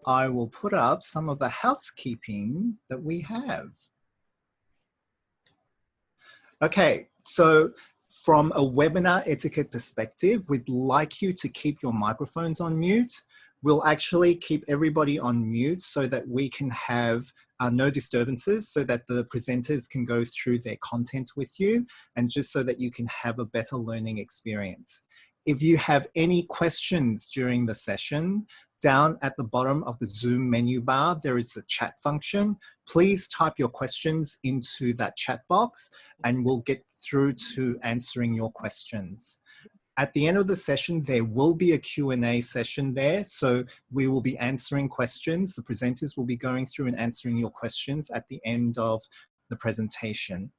I will put up some of the housekeeping that we have. Okay, so from a webinar etiquette perspective, we'd like you to keep your microphones on mute. We'll actually keep everybody on mute so that we can have no disturbances, so that the presenters can go through their content with you, and just so that you can have a better learning experience. If you have any questions during the session, down at the bottom of the Zoom menu bar, there is the chat function. Please type your questions into that chat box and we'll get through to answering your questions. At the end of the session, there will be a Q&A session there. So we will be answering questions. The presenters will be going through and answering your questions at the end of the presentation.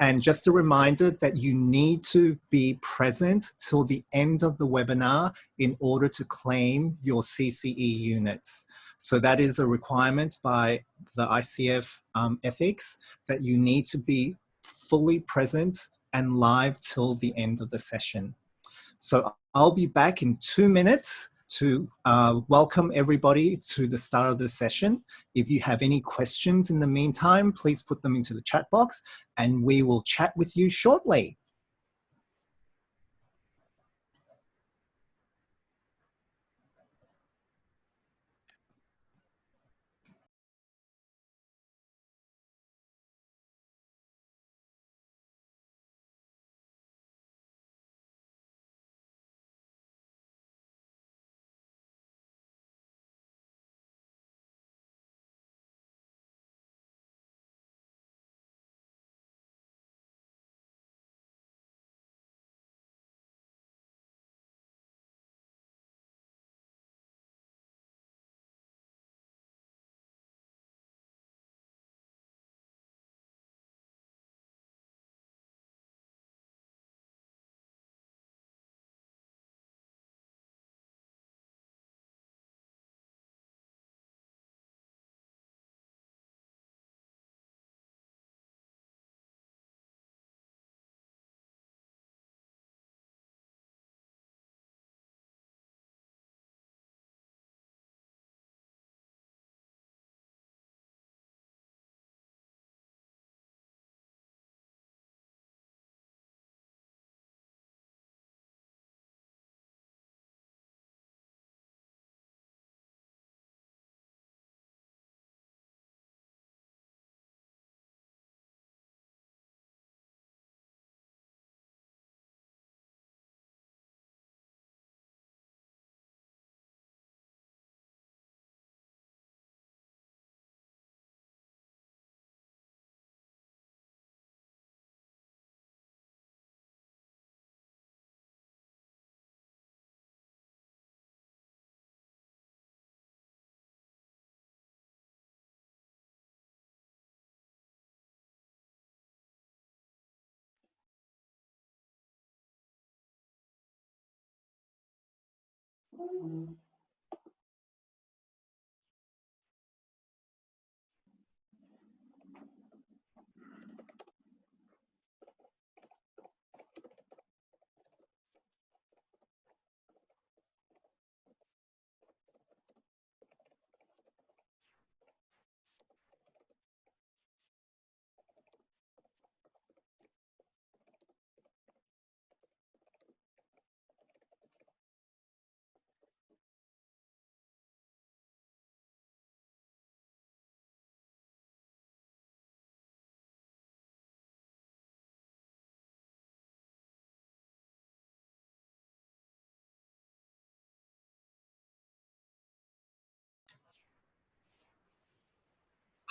And just a reminder that you need to be present till the end of the webinar in order to claim your CCE units. So that is a requirement by the ICF ethics, that you need to be fully present and live till the end of the session. So I'll be back in 2 minutes to welcome everybody to the start of the session. If you have any questions in the meantime, please put them into the chat box and we will chat with you shortly.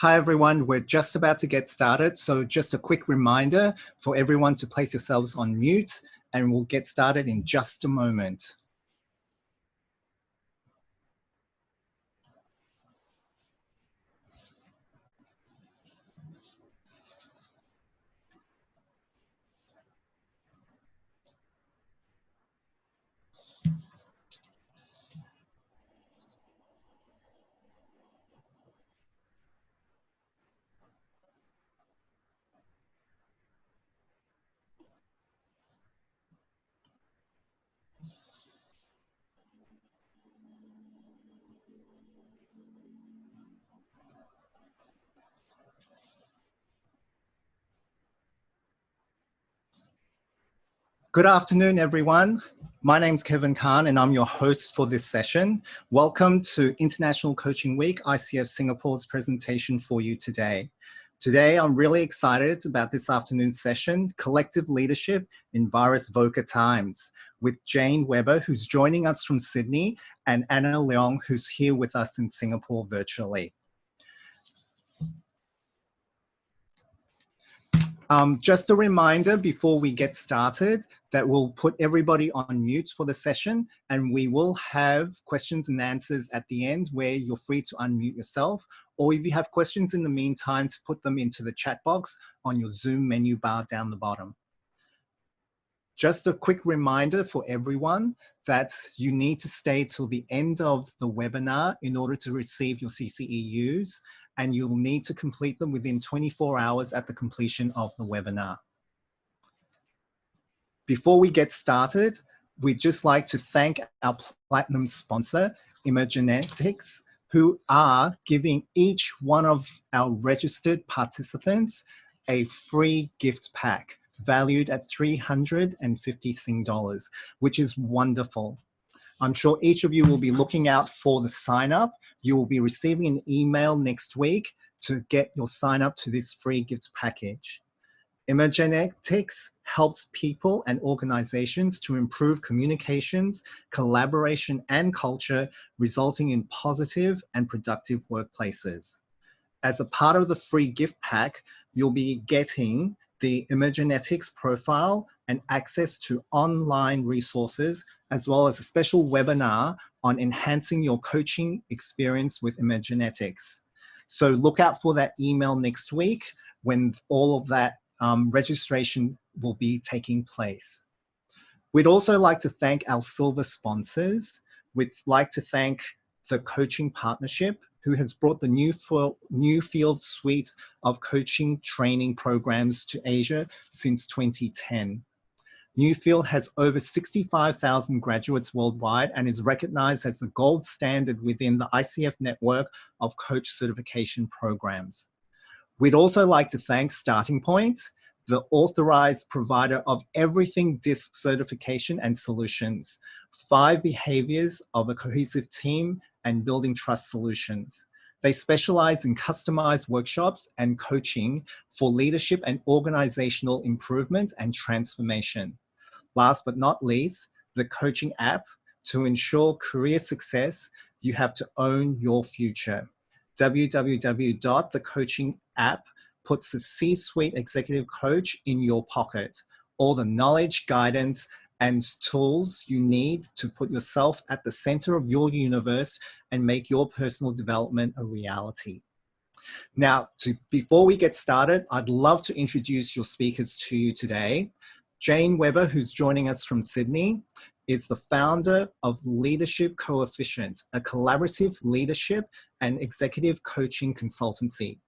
Hi everyone, we're just about to get started. So just a quick reminder for everyone to place yourselves on mute and we'll get started in just a moment. Good afternoon, everyone. My name's Kevin Khan, and I'm your host for this session. Welcome to International Coaching Week, ICF Singapore's presentation for you today. Today, I'm really excited about this afternoon's session, Collective Leadership in Virus VUCA Times, with Jane Weber, who's joining us from Sydney, and Anna Leong, who's here with us in Singapore virtually. Just a reminder before we get started that we'll put everybody on mute for the session, and we will have questions and answers at the end where you're free to unmute yourself, or if you have questions in the meantime, to put them into the chat box on your Zoom menu bar down the bottom. Just a quick reminder for everyone that you need to stay till the end of the webinar in order to receive your CCEUs, and you'll need to complete them within 24 hours at the completion of the webinar. Before we get started, we'd just like to thank our platinum sponsor, Imagenetics, who are giving each one of our registered participants a free gift pack valued at 350 Sing dollars, which is wonderful. I'm sure each of you will be looking out for the sign up. You will be receiving an email next week to get your sign up to this free gift package. Imagenetics helps people and organizations to improve communications, collaboration, and culture, resulting in positive and productive workplaces. As a part of the free gift pack, you'll be getting the Imagenetics profile and access to online resources, as well as a special webinar on enhancing your coaching experience with Imagenetics. So look out for that email next week when all of that registration will be taking place. We'd also like to thank our silver sponsors. We'd like to thank the Coaching Partnership, who has brought the Newfield suite of coaching training programs to Asia since 2010. Newfield has over 65,000 graduates worldwide and is recognized as the gold standard within the ICF network of coach certification programs. We'd also like to thank Starting Point, the authorized provider of everything DISC certification and solutions, 5 behaviors of a cohesive team and building trust solutions. They specialize in customized workshops and coaching for leadership and organizational improvement and transformation. Last but not least, the coaching app. To ensure career success, you have to own your future. www.thecoachingapp puts the C-suite executive coach in your pocket. All the knowledge, guidance, and tools you need to put yourself at the center of your universe and make your personal development a reality. Now, before we get started, I'd love to introduce your speakers to you today. Jane Weber, who's joining us from Sydney, is the founder of Leadership Coefficient, a collaborative leadership and executive coaching consultancy.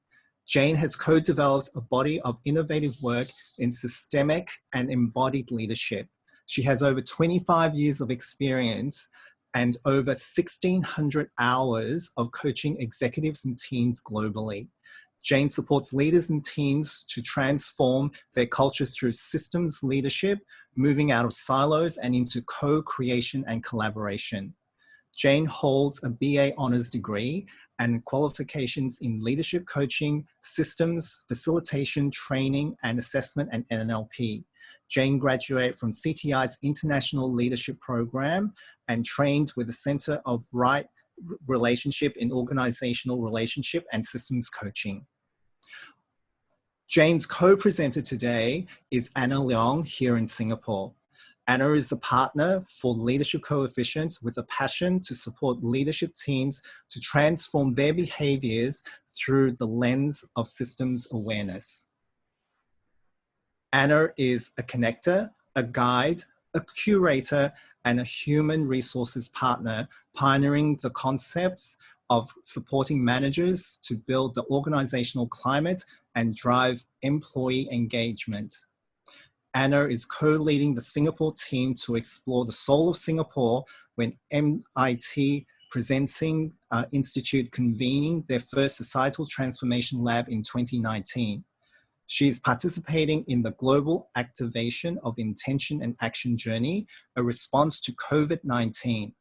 Jane has co-developed a body of innovative work in systemic and embodied leadership. She has over 25 years of experience and over 1,600 hours of coaching executives and teams globally. Jane supports leaders and teams to transform their culture through systems leadership, moving out of silos and into co-creation and collaboration. Jane holds a BA honors degree and qualifications in leadership coaching, systems, facilitation, training, and assessment, and NLP. Jane graduated from CTI's International Leadership Program and trained with the Center of Right Relationship in Organizational Relationship and Systems Coaching. Jane's co-presenter today is Anna Leong here in Singapore. Anna is the partner for Leadership Coefficient with a passion to support leadership teams to transform their behaviors through the lens of systems awareness. Anna is a connector, a guide, a curator, and a human resources partner, pioneering the concepts of supporting managers to build the organizational climate and drive employee engagement. Anna is co-leading the Singapore team to explore the soul of Singapore when MIT Presenting Institute convening their first societal transformation lab in 2019. She is participating in the Global Activation of Intention and Action Journey, a response to COVID-19.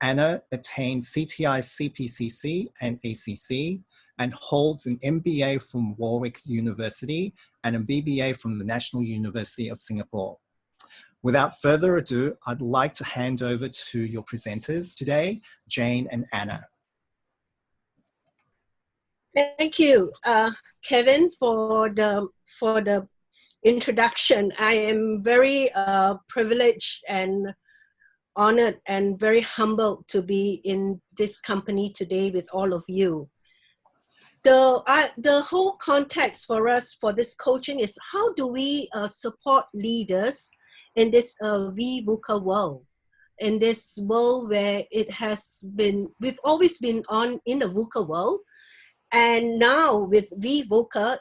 Anna attained CTI CPCC and ACC and holds an MBA from Warwick University and a BBA from the National University of Singapore. Without further ado, I'd like to hand over to your presenters today, Jane and Anna. Thank you, Kevin, for the introduction. I am very privileged and honored and very humbled to be in this company today with all of you. The whole context for us for this coaching is how do we support leaders in this VVUCA world, in this world where we've always been in the VUCA world, and now with VVUCA,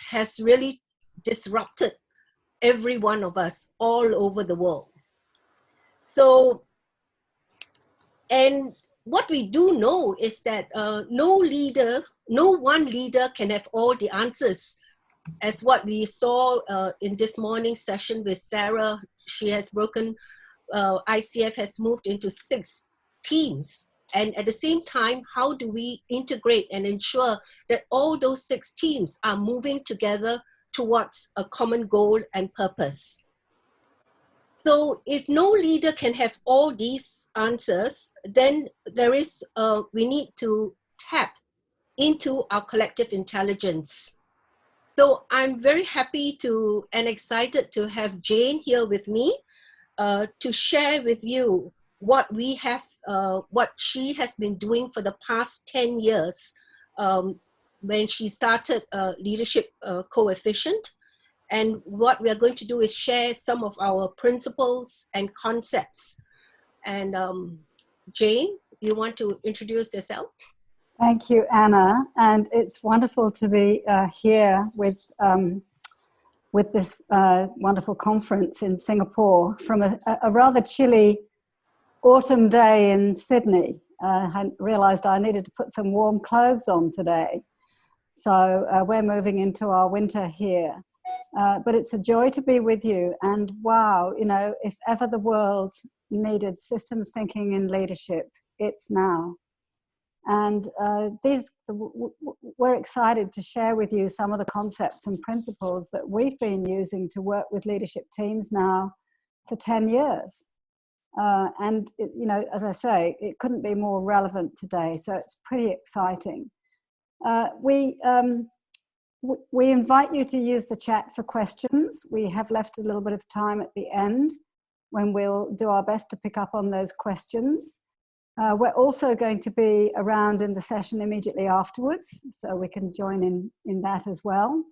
has really disrupted every one of us all over the world. So, and what we do know is that no one leader can have all the answers. As what we saw in this morning's session with Sarah, she has ICF has moved into 6 teams. And at the same time, how do we integrate and ensure that all those 6 teams are moving together towards a common goal and purpose? So if no leader can have all these answers, then we need to tap into our collective intelligence. So I'm very happy and excited to have Jane here with me to share with you what she has been doing for the past 10 years when she started Leadership Coefficient. And what we are going to do is share some of our principles and concepts. And Jane, you want to introduce yourself? Thank you, Anna. And it's wonderful to be here with this wonderful conference in Singapore from a rather chilly autumn day in Sydney. I realized I needed to put some warm clothes on today. So we're moving into our winter here. But it's a joy to be with you. And wow, if ever the world needed systems thinking in leadership, it's now. And we're excited to share with you some of the concepts and principles that we've been using to work with leadership teams now for 10 years. And, as I say, it couldn't be more relevant today. So it's pretty exciting. We invite you to use the chat for questions. We have left a little bit of time at the end when we'll do our best to pick up on those questions. We're also going to be around in the session immediately afterwards, so we can join in that as well.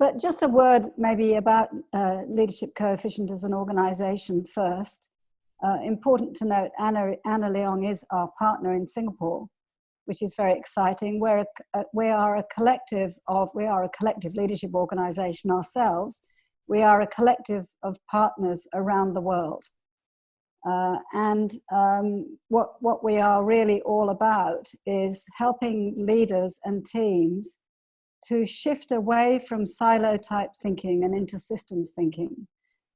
But just a word maybe about Leadership Coefficient as an organization first. Important to note, Anna Leong is our partner in Singapore, which is very exciting. We are a collective leadership organization ourselves. We are a collective of partners around the world. What we are really all about is helping leaders and teams to shift away from silo type thinking and into systems thinking.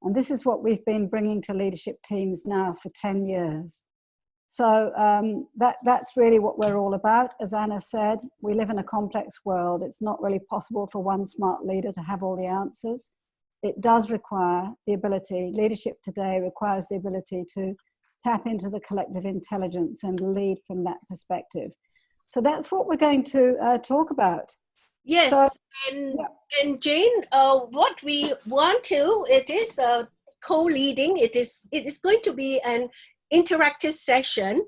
And this is what we've been bringing to leadership teams now for 10 years. So that's really what we're all about. As Anna said, we live in a complex world. It's not really possible for one smart leader to have all the answers. It does require the ability, leadership today requires the ability to tap into the collective intelligence and lead from that perspective. So that's what we're going to talk about. Yes, so, and Jane, what we want to, it is co-leading. It is going to be an interactive session.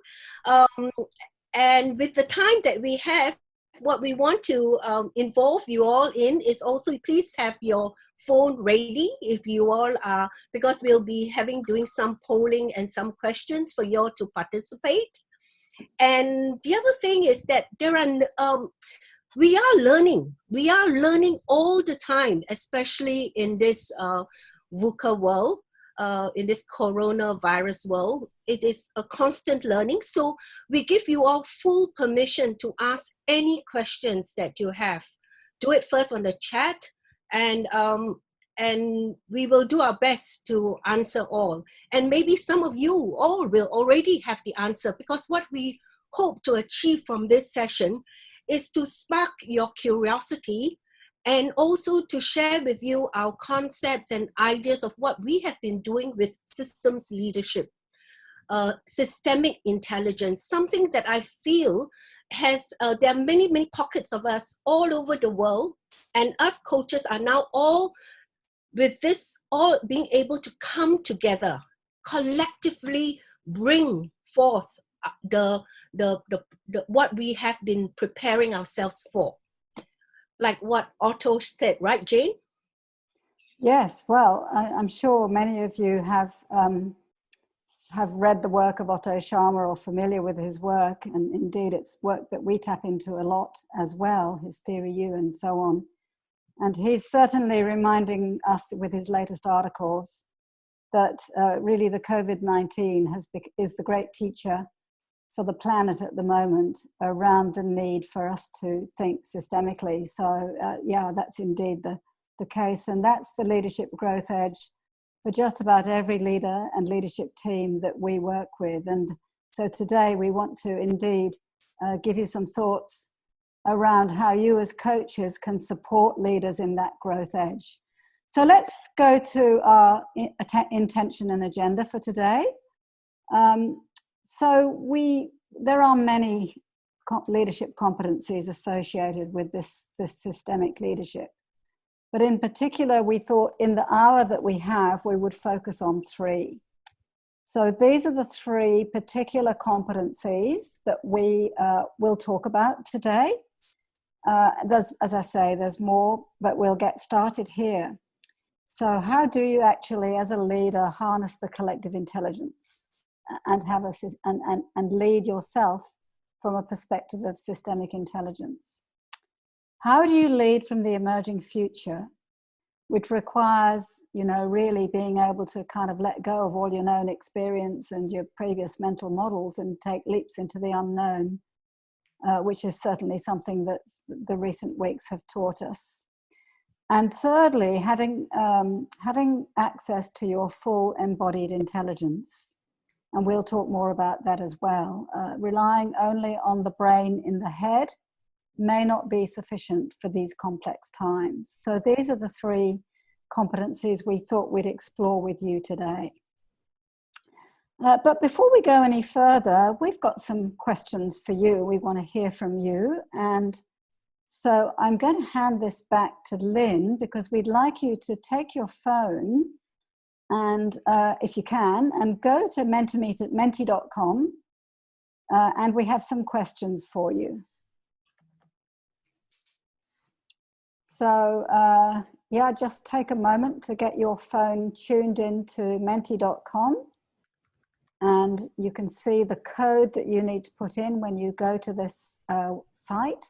And with the time that we have, what we want to involve you all in is also please have your phone ready if you all are, because we'll be doing some polling and some questions for you all to participate. And the other thing is that we are learning all the time, especially in this VUCA world, in this coronavirus world. It is a constant learning. So we give you all full permission to ask any questions that you have do it first on the chat, and we will do our best to answer all. And maybe some of you all will already have the answer, because what we hope to achieve from this session is to spark your curiosity and also to share with you our concepts and ideas of what we have been doing with systems leadership, systemic intelligence, something that I feel has, there are many, many pockets of us all over the world, and us coaches are now all with this, all being able to come together, collectively bring forth the what we have been preparing ourselves for. Like what Otto said, right, Jane? Yes, well, I'm sure many of you have read the work of Otto Scharmer or familiar with his work, and indeed it's work that we tap into a lot as well, his Theory U and so on. And he's certainly reminding us with his latest articles that really the COVID-19 is the great teacher for the planet at the moment around the need for us to think systemically. So yeah, that's indeed the case. And that's the leadership growth edge for just about every leader and leadership team that we work with. And so today we want to indeed give you some thoughts around how you as coaches can support leaders in that growth edge. So let's go to our intention and agenda for today. There are many leadership competencies associated with this systemic leadership. But in particular, we thought in the hour that we have, we would focus on 3. So these are the 3 particular competencies that we will talk about today. As I say, there's more, but we'll get started here. So how do you actually, as a leader, harness the collective intelligence and have and lead yourself from a perspective of systemic intelligence? How do you lead from the emerging future, which requires, really being able to kind of let go of all your known experience and your previous mental models and take leaps into the unknown, which is certainly something that the recent weeks have taught us. And thirdly, having access to your full embodied intelligence. And we'll talk more about that as well. Relying only on the brain in the head may not be sufficient for these complex times. So these are the 3 competencies we thought we'd explore with you today. But before we go any further, we've got some questions for you. We want to hear from you. And so I'm going to hand this back to Lynn, because we'd like you to take your phone and if you can, and go to MentiMeet at menti.com, and we have some questions for you. So yeah, just take a moment to get your phone tuned into menti.com, and you can see the code that you need to put in when you go to this site,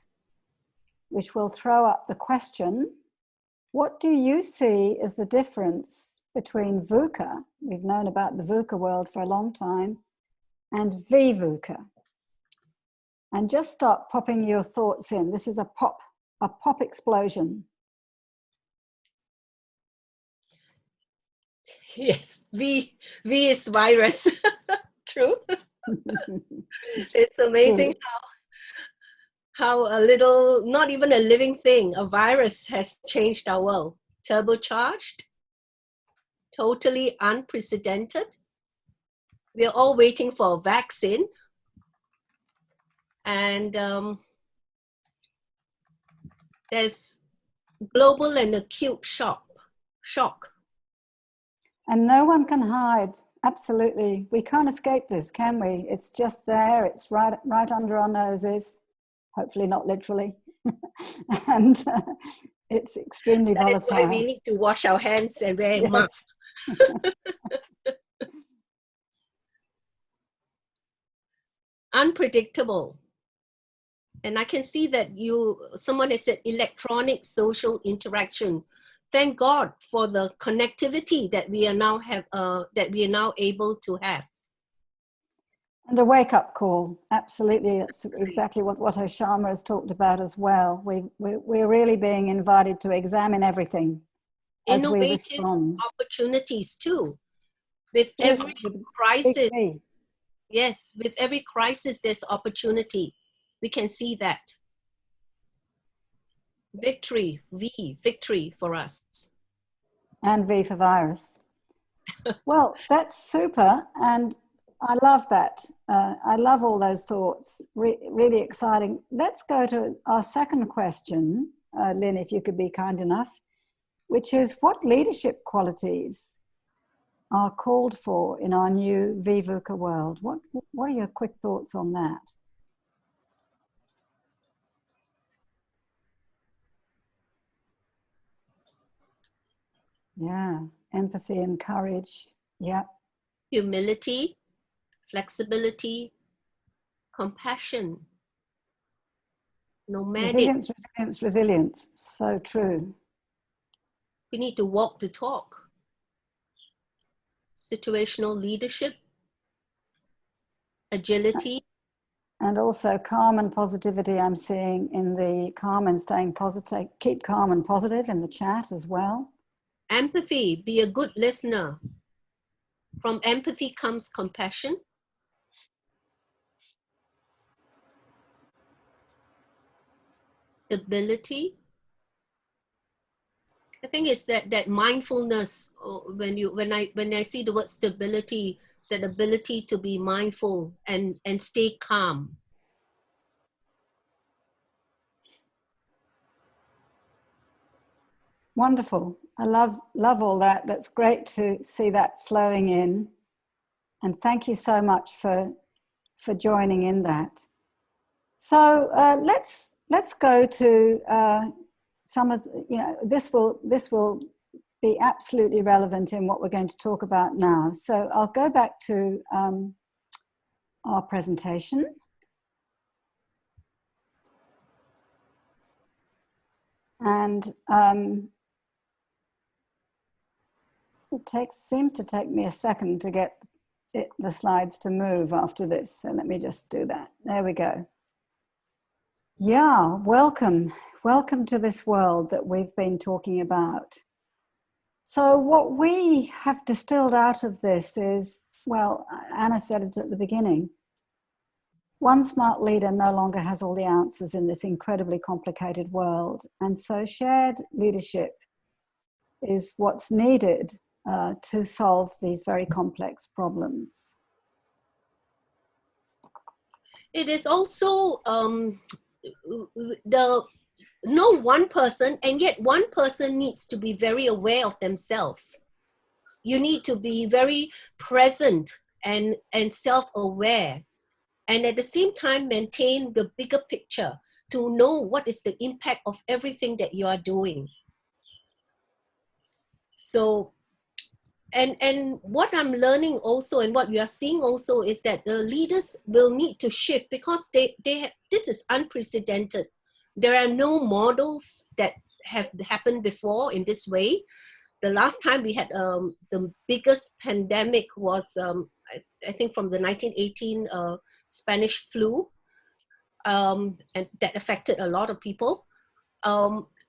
which will throw up the question: what do you see as the difference between VUCA, we've known about the VUCA world for a long time, and VVUCA? And just start popping your thoughts in. This is a pop explosion. Yes, V is virus. True. It's amazing how a little, not even a living thing, a virus has changed our world. Turbocharged, totally unprecedented. We're all waiting for a vaccine. And there's global and acute shock. And no one can hide. Absolutely. We can't escape this, can we? It's just there. It's right under our noses. Hopefully not literally. And it's extremely volatile. That is why we need to wash our hands and wear masks. Unpredictable. And I can see that someone has said electronic social interaction. Thank God for the connectivity that we are now able to have. And a wake-up call, absolutely. It's exactly what Oshama has talked about as well. We're really being invited to examine everything as we Innovative respond. opportunities too. With every crisis, yes, with every crisis, there's opportunity. We can see that. Victory, victory for us. And V for virus. Well, that's super. And I love that. I love all those thoughts. Really exciting. Let's go to our second question, Lynn, if you could be kind enough, which is what leadership qualities are called for in our new VVUCA world? What are your quick thoughts on that? Yeah, empathy and courage. Yeah. Humility, flexibility, compassion, nomadic. Resilience. So true. We need to walk the talk. Situational leadership, agility. And also calm and positivity. I'm seeing in the calm and staying positive, keep calm and positive in the chat as well. Empathy, be a good listener. From empathy comes compassion. Stability. I think it's that mindfulness. When I see the word stability, that ability to be mindful and stay calm. Wonderful. I love all that. That's great to see that flowing in. And thank you so much for joining in that. So let's go to some of, this will be absolutely relevant in what we're going to talk about now. So I'll go back to our presentation. And it seems to take me a second to get the slides to move after this. So let me just do that. There we go. Yeah, welcome to this world that we've been talking about. So what we have distilled out of this is, well, Anna said it at the beginning, one smart leader no longer has all the answers in this incredibly complicated world. And so shared leadership is what's needed to solve these very complex problems. It is also no one person, and yet one person needs to be very aware of themselves. You need to be very present and self-aware, and at the same time maintain the bigger picture to know what is the impact of everything that you are doing. So, and what I'm learning also, and what we are seeing also, is that the leaders will need to shift because this is unprecedented. There are no models that have happened before in this way. The last time we had the biggest pandemic was, I think, from the 1918 Spanish flu, and that affected a lot of people.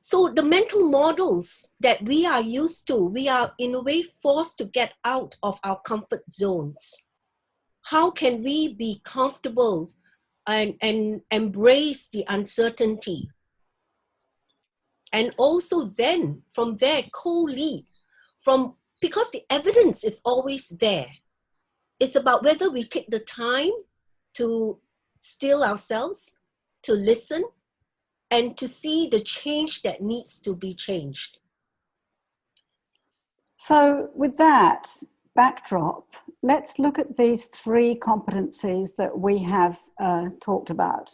So the mental models that we are used to, we are in a way forced to get out of our comfort zones. How can we be comfortable and embrace the uncertainty? And also then from there co-lead, because the evidence is always there. It's about whether we take the time to still ourselves, to listen, and to see the change that needs to be changed. So with that backdrop, let's look at these three competencies that we have talked about.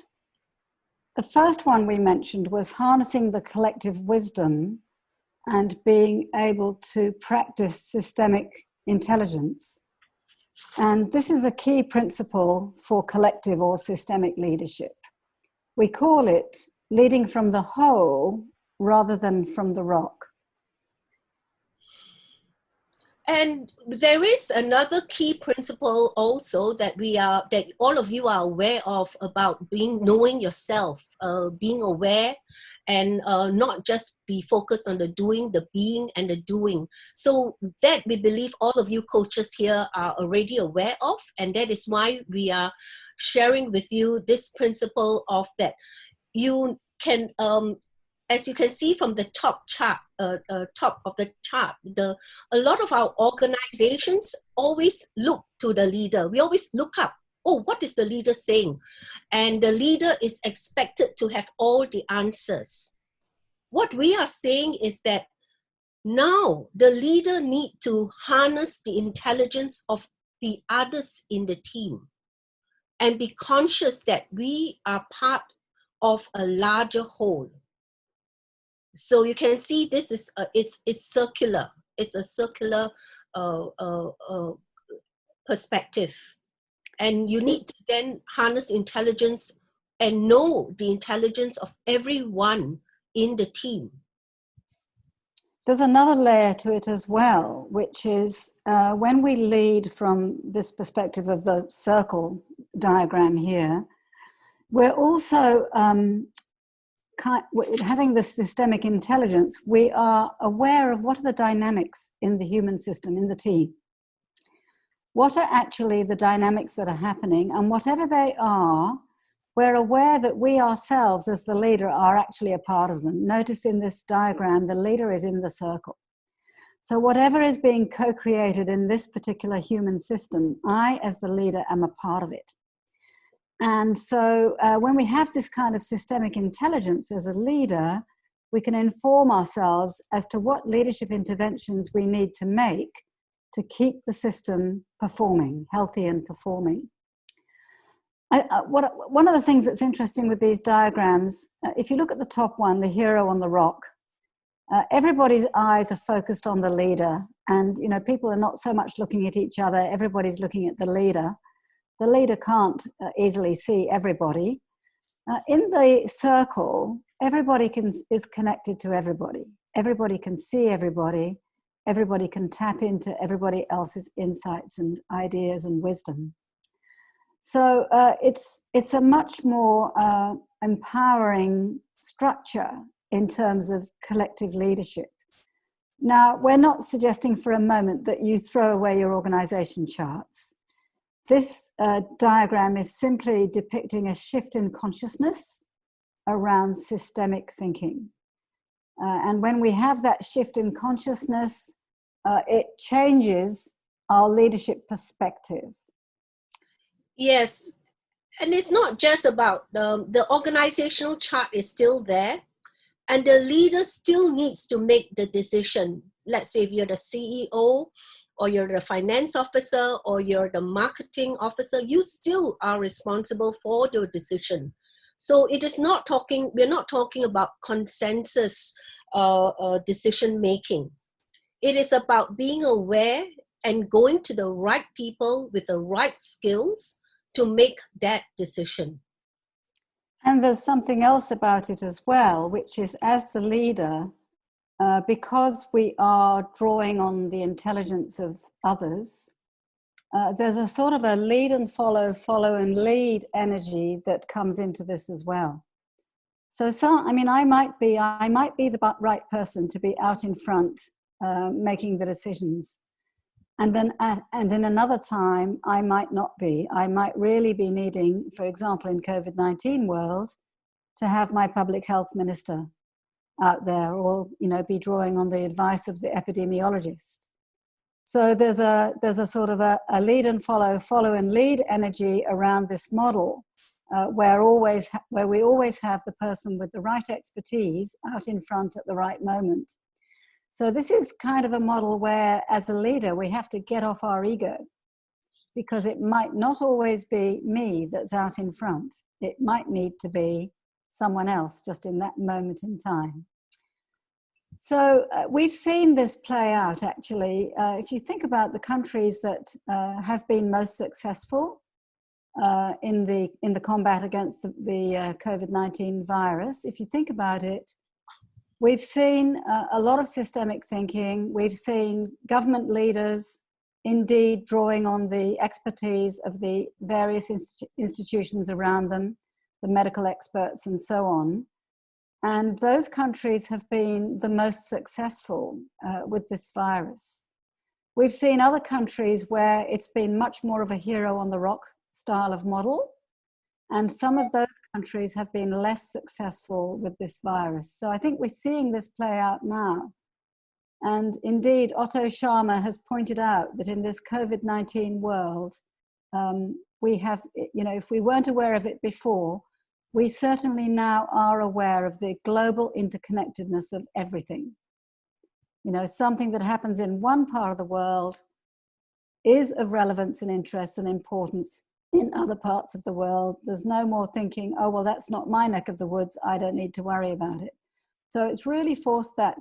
The first one we mentioned was harnessing the collective wisdom and being able to practice systemic intelligence. And this is a key principle for collective or systemic leadership. We call it leading from the whole rather than from the rock. And there is another key principle also that that all of you are aware of about knowing yourself, being aware, and not just be focused on the doing, the being, and the doing. So that we believe all of you coaches here are already aware of, and that is why we are sharing with you this principle of that you can, as you can see from the top chart, top of the chart, a lot of our organizations always look to the leader. We always look up, oh, what is the leader saying? And the leader is expected to have all the answers. What we are saying is that now the leader needs to harness the intelligence of the others in the team and be conscious that we are part of a larger whole. So you can see this is it's circular. It's a circular perspective, and you need to then harness intelligence and know the intelligence of everyone in the team. There's another layer to it as well, which is when we lead from this perspective of the circle diagram here, we're also having this systemic intelligence. We are aware of what are the dynamics in the human system, in the team. What are actually the dynamics that are happening, and whatever they are, we're aware that we ourselves as the leader are actually a part of them. Notice in this diagram, the leader is in the circle. So whatever is being co-created in this particular human system, I as the leader am a part of it. And so when we have this kind of systemic intelligence as a leader, we can inform ourselves as to what leadership interventions we need to make to keep the system performing, healthy and performing. One of the things that's interesting with these diagrams, if you look at the top one, the hero on the rock, everybody's eyes are focused on the leader, and people are not so much looking at each other. Everybody's looking at the leader. The leader can't easily see everybody. In the circle, everybody is connected to everybody. Everybody can see everybody. Everybody can tap into everybody else's insights and ideas and wisdom. So it's a much more empowering structure in terms of collective leadership. Now, we're not suggesting for a moment that you throw away your organization charts. This diagram is simply depicting a shift in consciousness around systemic thinking. And when we have that shift in consciousness, it changes our leadership perspective. Yes, and it's not just about the organizational chart is still there, and the leader still needs to make the decision. Let's say if you're the CEO, or you're the finance officer, or you're the marketing officer, you still are responsible for your decision. So it is not we're not talking about consensus decision making. It is about being aware and going to the right people with the right skills to make that decision. And there's something else about it as well, which is as the leader, because we are drawing on the intelligence of others, there's a sort of a lead and follow, follow and lead energy that comes into this as well. So I mean, I might be the right person to be out in front making the decisions. And then in another time, I might not be. I might really be needing, for example, in COVID-19 world, to have my public health minister out there, or be drawing on the advice of the epidemiologist. So there's a sort of a lead and follow, follow and lead energy around this model, where we always have the person with the right expertise out in front at the right moment. So this is kind of a model where, as a leader, we have to get off our ego, because it might not always be me that's out in front. It might need to be someone else just in that moment in time. So we've seen this play out, actually. If you think about the countries that have been most successful in the combat against the COVID-19 virus, if you think about it, We've seen a lot of systemic thinking. We've seen government leaders indeed drawing on the expertise of the various institutions around them, the medical experts and so on. And those countries have been the most successful with this virus. We've seen other countries where it's been much more of a hero on the rock style of model. And some of those countries have been less successful with this virus. So I think we're seeing this play out now. And indeed, Otto Scharmer has pointed out that in this COVID-19 world, we have, you know, if we weren't aware of it before, we certainly now are aware of the global interconnectedness of everything. You know, something that happens in one part of the world is of relevance and interest and importance in other parts of the world. There's no more thinking, oh, well, that's not my neck of the woods, I don't need to worry about it. So it's really forced that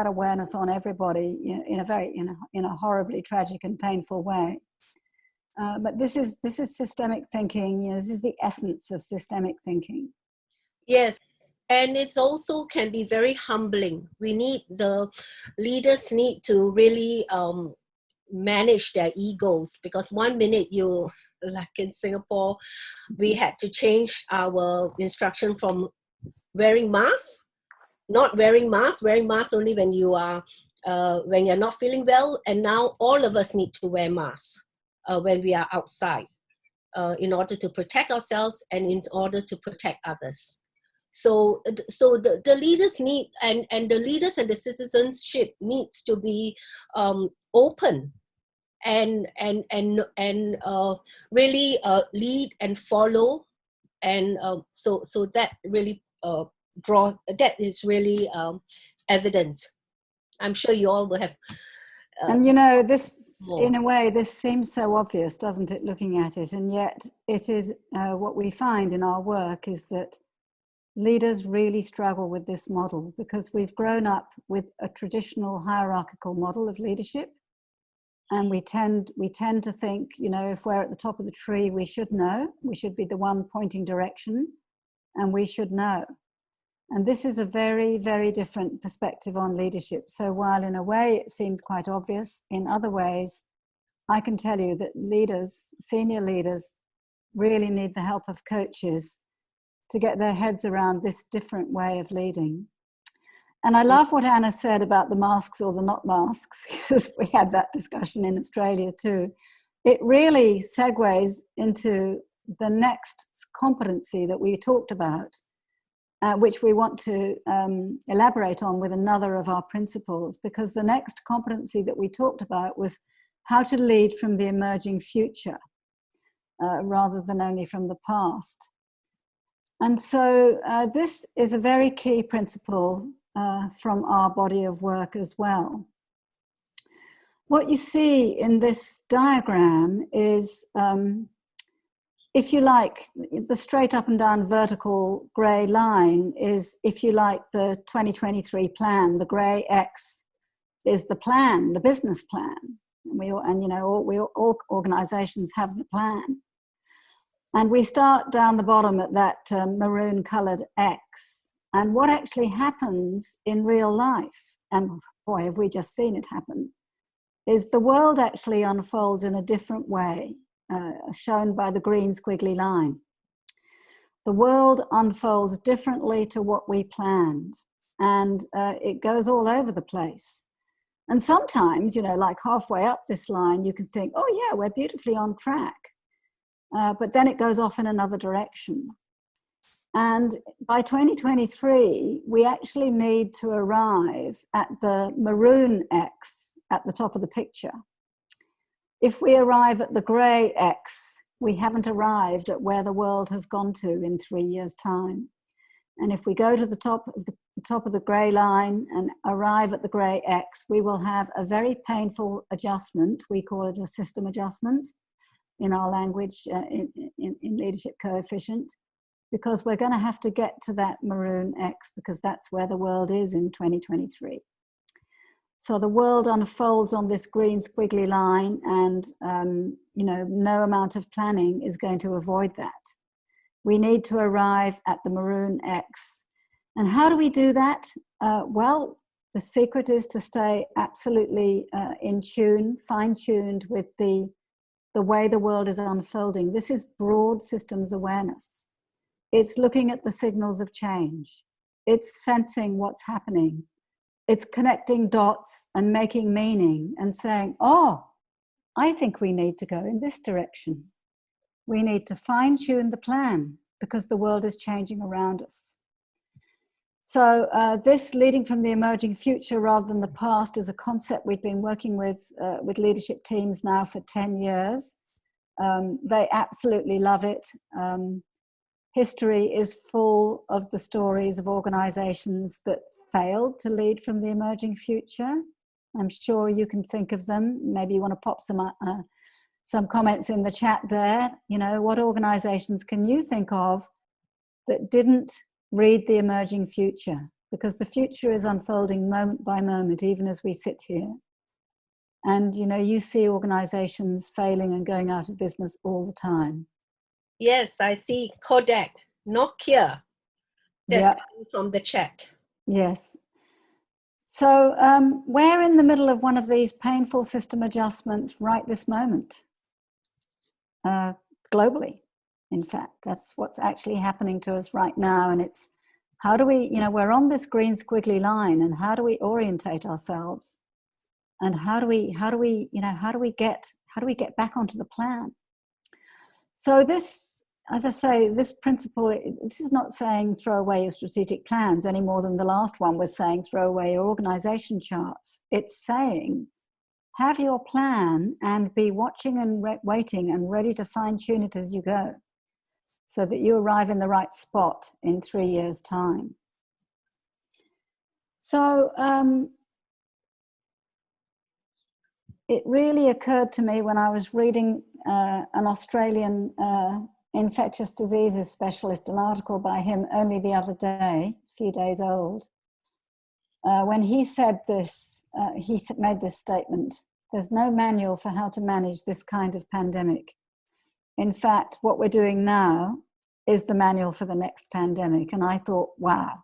awareness on everybody, you know, in a horribly tragic and painful way. But this is systemic thinking. You know, this is the essence of systemic thinking. Yes, and it's also can be very humbling. The leaders need to really manage their egos, because one minute you, like in Singapore, we had to change our instruction from wearing masks, not wearing masks, wearing masks only when you are when you're not feeling well, and now all of us need to wear masks when we are outside in order to protect ourselves and in order to protect others. So the leaders need, and the leaders and the citizenship needs to be open and really lead and follow, and so that really that is really evident. I'm sure you all will have. And you know, this, in a way, this seems so obvious, doesn't it, looking at it? And yet it is, what we find in our work is that leaders really struggle with this model, because we've grown up with a traditional hierarchical model of leadership. And we tend to think, you know, if we're at the top of the tree, we should know, we should be the one pointing direction, and we should know. And this is a very, very different perspective on leadership. So while in a way it seems quite obvious, in other ways, I can tell you that leaders, senior leaders, really need the help of coaches to get their heads around this different way of leading. And I love what Anna said about the masks or the not masks, because we had that discussion in Australia too. It really segues into the next competency that we talked about, which we want to elaborate on with another of our principles, because the next competency that we talked about was how to lead from the emerging future rather than only from the past. And so this is a very key principle from our body of work as well. What you see in this diagram is, if you like, the straight up and down vertical grey line is, if you like, the 2023 plan. The grey X is the plan, the business plan. And all organizations have the plan. And we start down the bottom at that maroon colored X. And what actually happens in real life, and boy, have we just seen it happen, is the world actually unfolds in a different way. Shown by the green squiggly line. The world unfolds differently to what we planned, and it goes all over the place. And sometimes, you know, like halfway up this line, you can think, oh yeah, we're beautifully on track. But then it goes off in another direction. And by 2023, we actually need to arrive at the maroon X at the top of the picture. If we arrive at the grey X, we haven't arrived at where the world has gone to in 3 years' time. And if we go to the top of the grey line and arrive at the grey X, we will have a very painful adjustment. We call it a system adjustment in our language, in leadership coefficient, because we're going to have to get to that maroon X, because that's where the world is in 2023. So the world unfolds on this green squiggly line, and no amount of planning is going to avoid that. We need to arrive at the maroon X. And how do we do that? Well, the secret is to stay absolutely in tune, fine-tuned with the way the world is unfolding. This is broad systems awareness. It's looking at the signals of change. It's sensing what's happening. It's connecting dots and making meaning and saying, oh, I think we need to go in this direction. We need to fine-tune the plan because the world is changing around us. So this leading from the emerging future rather than the past is a concept we've been working with leadership teams now for 10 years. They absolutely love it. History is full of the stories of organizations that failed to lead from the emerging future. I'm sure you can think of them. Maybe you want to pop some comments in the chat there. You know, what organizations can you think of that didn't read the emerging future? Because the future is unfolding moment by moment, even as we sit here. And, you know, you see organizations failing and going out of business all the time. Yes, I see Kodak, Nokia. That's coming from the chat. Yes. So we're in the middle of one of these painful system adjustments right this moment, globally. In fact, that's what's actually happening to us right now. And it's how do we, you know, we're on this green squiggly line, and how do we orientate ourselves? And how do we get back onto the plan? So this, as I say, this principle, this is not saying throw away your strategic plans any more than the last one was saying throw away your organization charts. It's saying have your plan and be watching and waiting and ready to fine tune it as you go, so that you arrive in the right spot in 3 years' time. So it really occurred to me when I was reading an Australian infectious diseases specialist, an article by him only the other day, a few days old, when he said this, he made this statement: there's no manual for how to manage this kind of pandemic. In fact, what we're doing now is the manual for the next pandemic. And I thought, wow,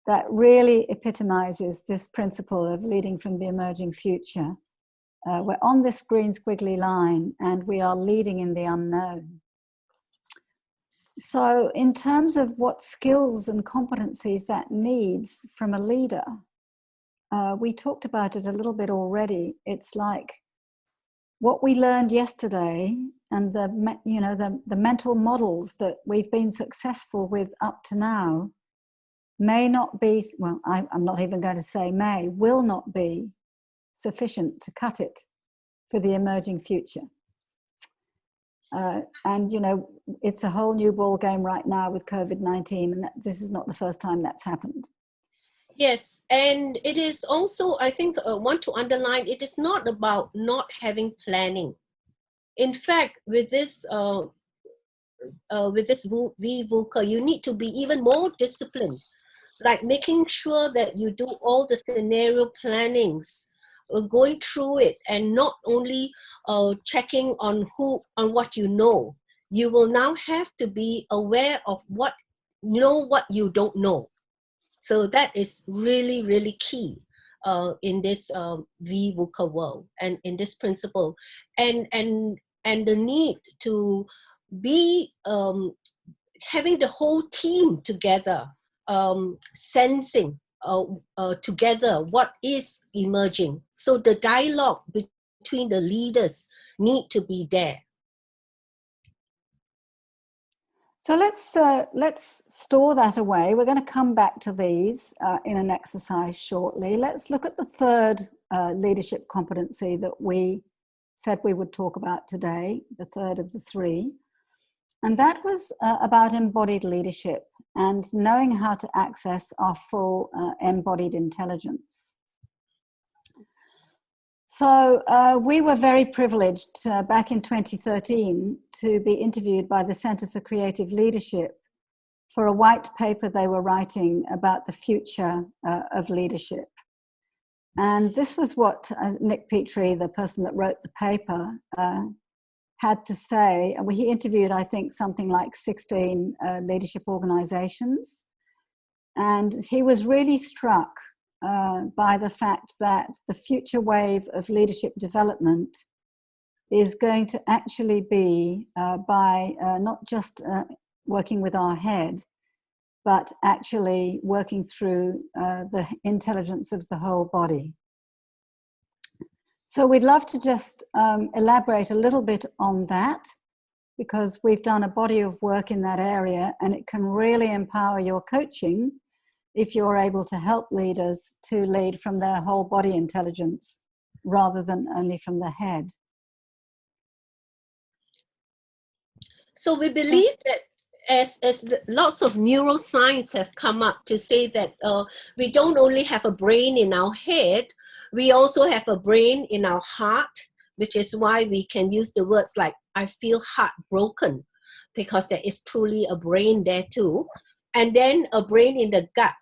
that really epitomizes this principle of leading from the emerging future. We're on this green squiggly line and we are leading in the unknown. So in terms of what skills and competencies that needs from a leader, we talked about it a little bit already. It's like what we learned yesterday and the mental models that we've been successful with up to now may not be, well, I'm not even going to say may, will not be sufficient to cut it for the emerging future. And, you know, it's a whole new ball game right now with COVID-19, and this is not the first time that's happened. Yes, and it is also, I think, want to underline, it is not about not having planning. In fact, with this VVUCA, you need to be even more disciplined, like making sure that you do all the scenario plannings, going through it, and not only checking on what you know. You will now have to be aware of what you don't know. So that is really, really key in this VVUCA world and in this principle, and the need to be having the whole team together, sensing together what is emerging. So the dialogue between the leaders need to be there. So let's store that away. We're going to come back to these in an exercise shortly. Let's look at the third leadership competency that we said we would talk about today, the third of the three. And that was about embodied leadership and knowing how to access our full embodied intelligence. So we were very privileged back in 2013 to be interviewed by the Center for Creative Leadership for a white paper they were writing about the future of leadership. And this was what Nick Petrie, the person that wrote the paper, had to say. He interviewed, I think, something like 16 leadership organizations. And he was really struck by the fact that the future wave of leadership development is going to actually be by not just working with our head, but actually working through the intelligence of the whole body. So we'd love to just elaborate a little bit on that, because we've done a body of work in that area, and it can really empower your coaching if you're able to help leaders to lead from their whole body intelligence rather than only from the head. So we believe that as lots of neuroscience have come up to say that we don't only have a brain in our head, we also have a brain in our heart, which is why we can use the words like, I feel heartbroken, because there is truly a brain there too. And then a brain in the gut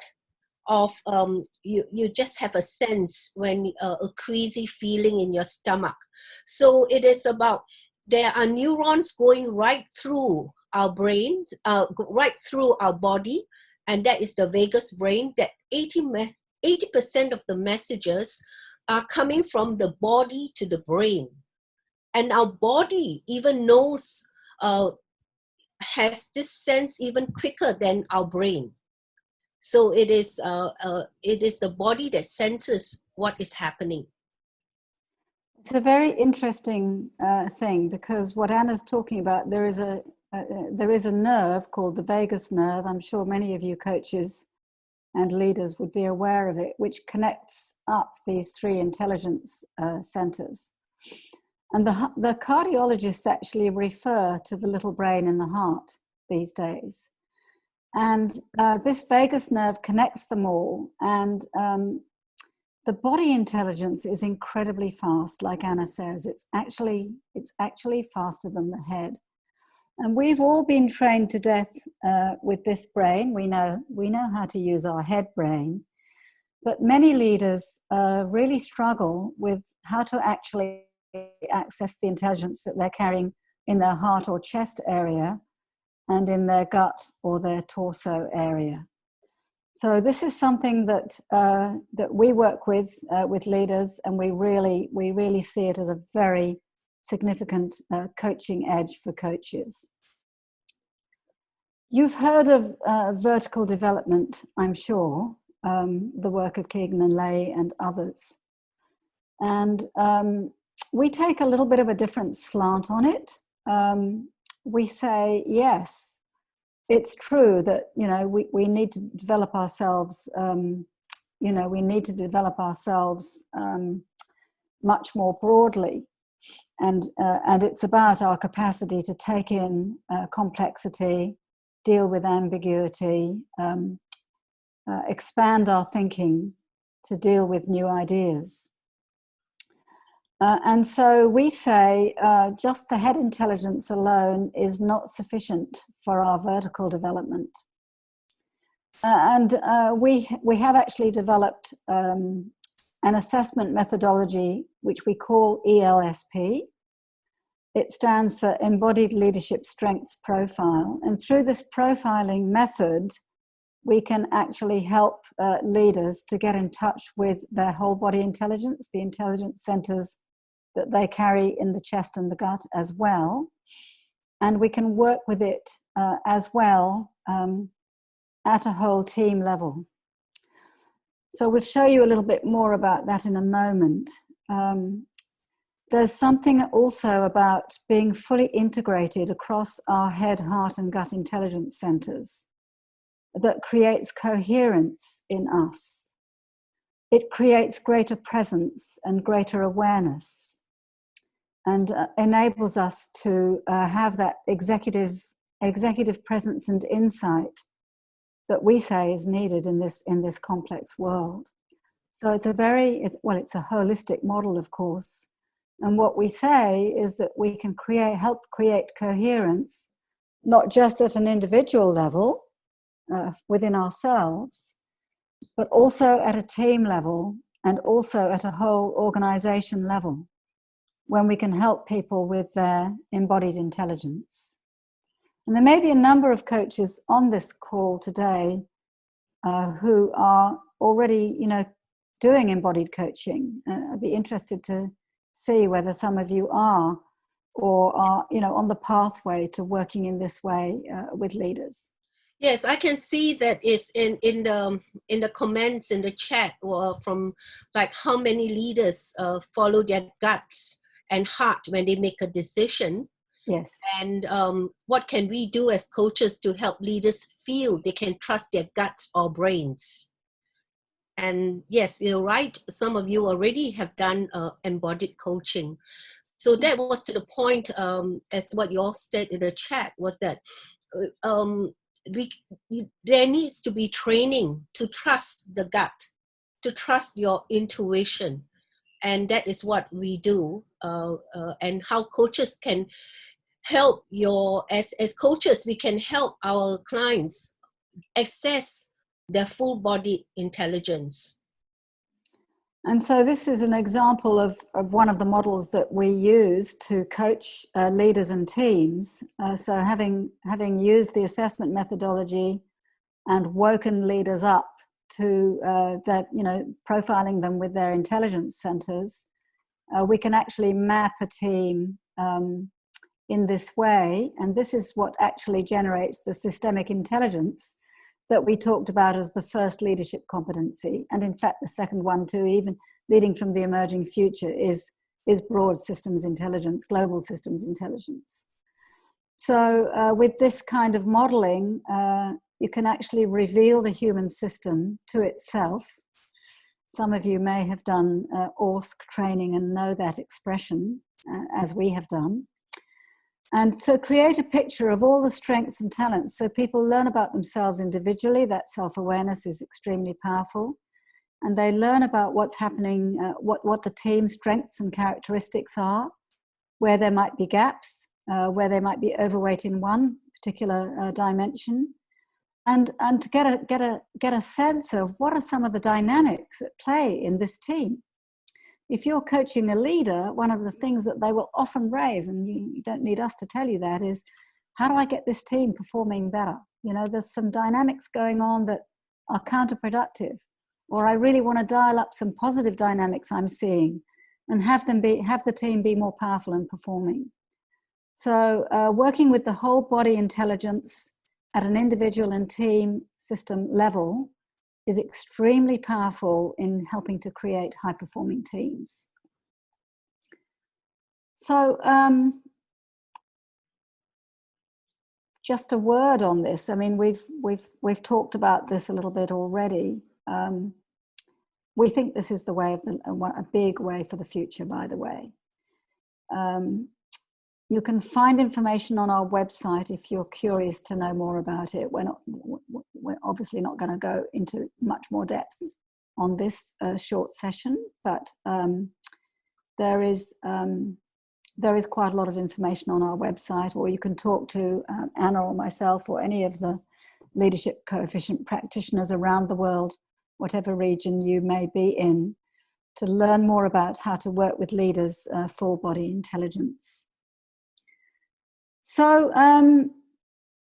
of, you just have a sense when a queasy feeling in your stomach. So it is about, there are neurons going right through our brains, right through our body, and that is the vagus brain, that 80% of the messages are coming from the body to the brain. And our body even knows, has this sense even quicker than our brain. So it is the body that senses what is happening. It's a very interesting thing, because what Anna's talking about, there is a nerve called the vagus nerve. I'm sure many of you coaches and leaders would be aware of it, which connects up these three intelligence centers. And the cardiologists actually refer to the little brain in the heart these days. And this vagus nerve connects them all. And the body intelligence is incredibly fast, like Anna says. It's actually faster than the head. And we've all been trained to death with this brain. We know how to use our head brain. But many leaders really struggle with how to actually access the intelligence that they're carrying in their heart or chest area and in their gut or their torso area. So this is something that that we work with leaders, and we really see it as a very significant coaching edge for coaches. You've heard of vertical development, I'm sure, the work of Keegan and Lay and others. And we take a little bit of a different slant on it. We say, yes, it's true that, we need to develop ourselves, we need to develop ourselves much more broadly. And it's about our capacity to take in complexity, deal with ambiguity, expand our thinking to deal with new ideas. And so we say just the head intelligence alone is not sufficient for our vertical development. And we have actually developed an assessment methodology which we call ELSP. It stands for Embodied Leadership Strengths Profile. And through this profiling method, we can actually help leaders to get in touch with their whole body intelligence, the intelligence centers that they carry in the chest and the gut as well. And we can work with it as well at a whole team level. So we'll show you a little bit more about that in a moment. There's something also about being fully integrated across our head, heart, and gut intelligence centers that creates coherence in us. It creates greater presence and greater awareness, and enables us to have that executive presence and insight that we say is needed in this complex world. So it's a holistic model, of course. And what we say is that we can help create coherence, not just at an individual level within ourselves, but also at a team level and also at a whole organization level, when we can help people with their embodied intelligence. And there may be a number of coaches on this call today who are already, doing embodied coaching. I'd be interested to see whether some of you are or are, on the pathway to working in this way with leaders. Yes, I can see that is in the comments in the chat, or from like how many leaders follow their guts and heart when they make a decision. Yes. And what can we do as coaches to help leaders feel they can trust their guts or brains? And yes, you're right. Some of you already have done embodied coaching. So that was to the point, as what you all said in the chat, was that there needs to be training to trust the gut, to trust your intuition. And that is what we do, and how coaches can help as coaches, we can help our clients access their full body intelligence. And so this is an example of one of the models that we use to coach leaders and teams. So having used the assessment methodology and woken leaders up to that, profiling them with their intelligence centers, we can actually map a team in this way. And this is what actually generates the systemic intelligence that we talked about as the first leadership competency. And in fact, the second one too, even leading from the emerging future, is broad systems intelligence, global systems intelligence. So with this kind of modeling, you can actually reveal the human system to itself. Some of you may have done ORSC training and know that expression, as we have done. And so create a picture of all the strengths and talents so people learn about themselves individually. That self-awareness is extremely powerful. And they learn about what's happening, what the team's strengths and characteristics are, where there might be gaps, where they might be overweight in one particular dimension, and to get a sense of what are some of the dynamics at play in this team. If you're coaching a leader, one of the things that they will often raise, and you don't need us to tell you that, is how do I get this team performing better? There's some dynamics going on that are counterproductive, or I really want to dial up some positive dynamics I'm seeing and have the team be more powerful and performing. So working with the whole body intelligence at an individual and team system level is extremely powerful in helping to create high-performing teams. So just a word on this. I mean, we've talked about this a little bit already. We think this is the way of a big way for the future, by the way. You can find information on our website if you're curious to know more about it. We're obviously not going to go into much more depth on this short session, but there is quite a lot of information on our website, or you can talk to Anna or myself or any of the leadership coefficient practitioners around the world, whatever region you may be in, to learn more about how to work with leaders' full body intelligence. So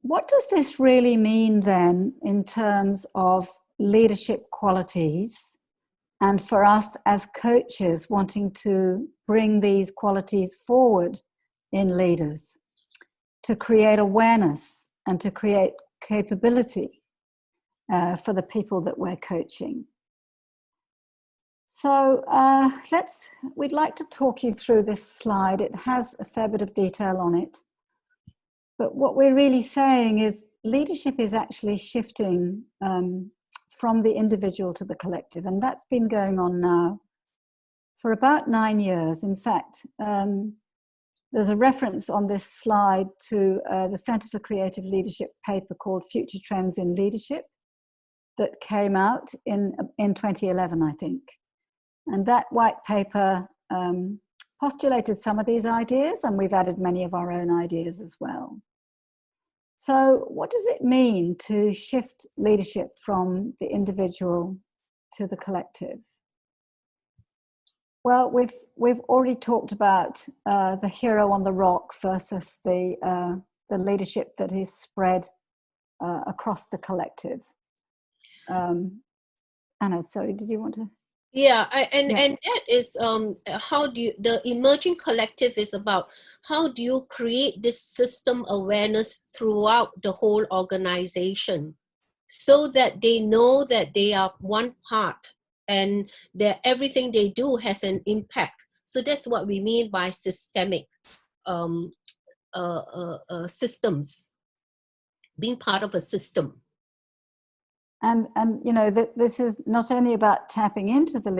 what does this really mean then in terms of leadership qualities, and for us as coaches wanting to bring these qualities forward in leaders, to create awareness and to create capability for the people that we're coaching? So we'd like to talk you through this slide. It has a fair bit of detail on it. But what we're really saying is leadership is actually shifting from the individual to the collective. And that's been going on now for about 9 years. In fact, there's a reference on this slide to the Center for Creative Leadership paper called Future Trends in Leadership that came out in 2011, I think. And that white paper postulated some of these ideas, and we've added many of our own ideas as well. So what does it mean to shift leadership from the individual to the collective? Well, we've already talked about the hero on the rock versus the leadership that is spread across the collective. Anna, sorry, did you want to? Yeah, Yeah. and that is how do you, the emerging collective is about how do you create this system awareness throughout the whole organization, so that they know that they are one part and that everything they do has an impact. So that's what we mean by systemic um, systems, being part of a system. And you know, this is not only about tapping into the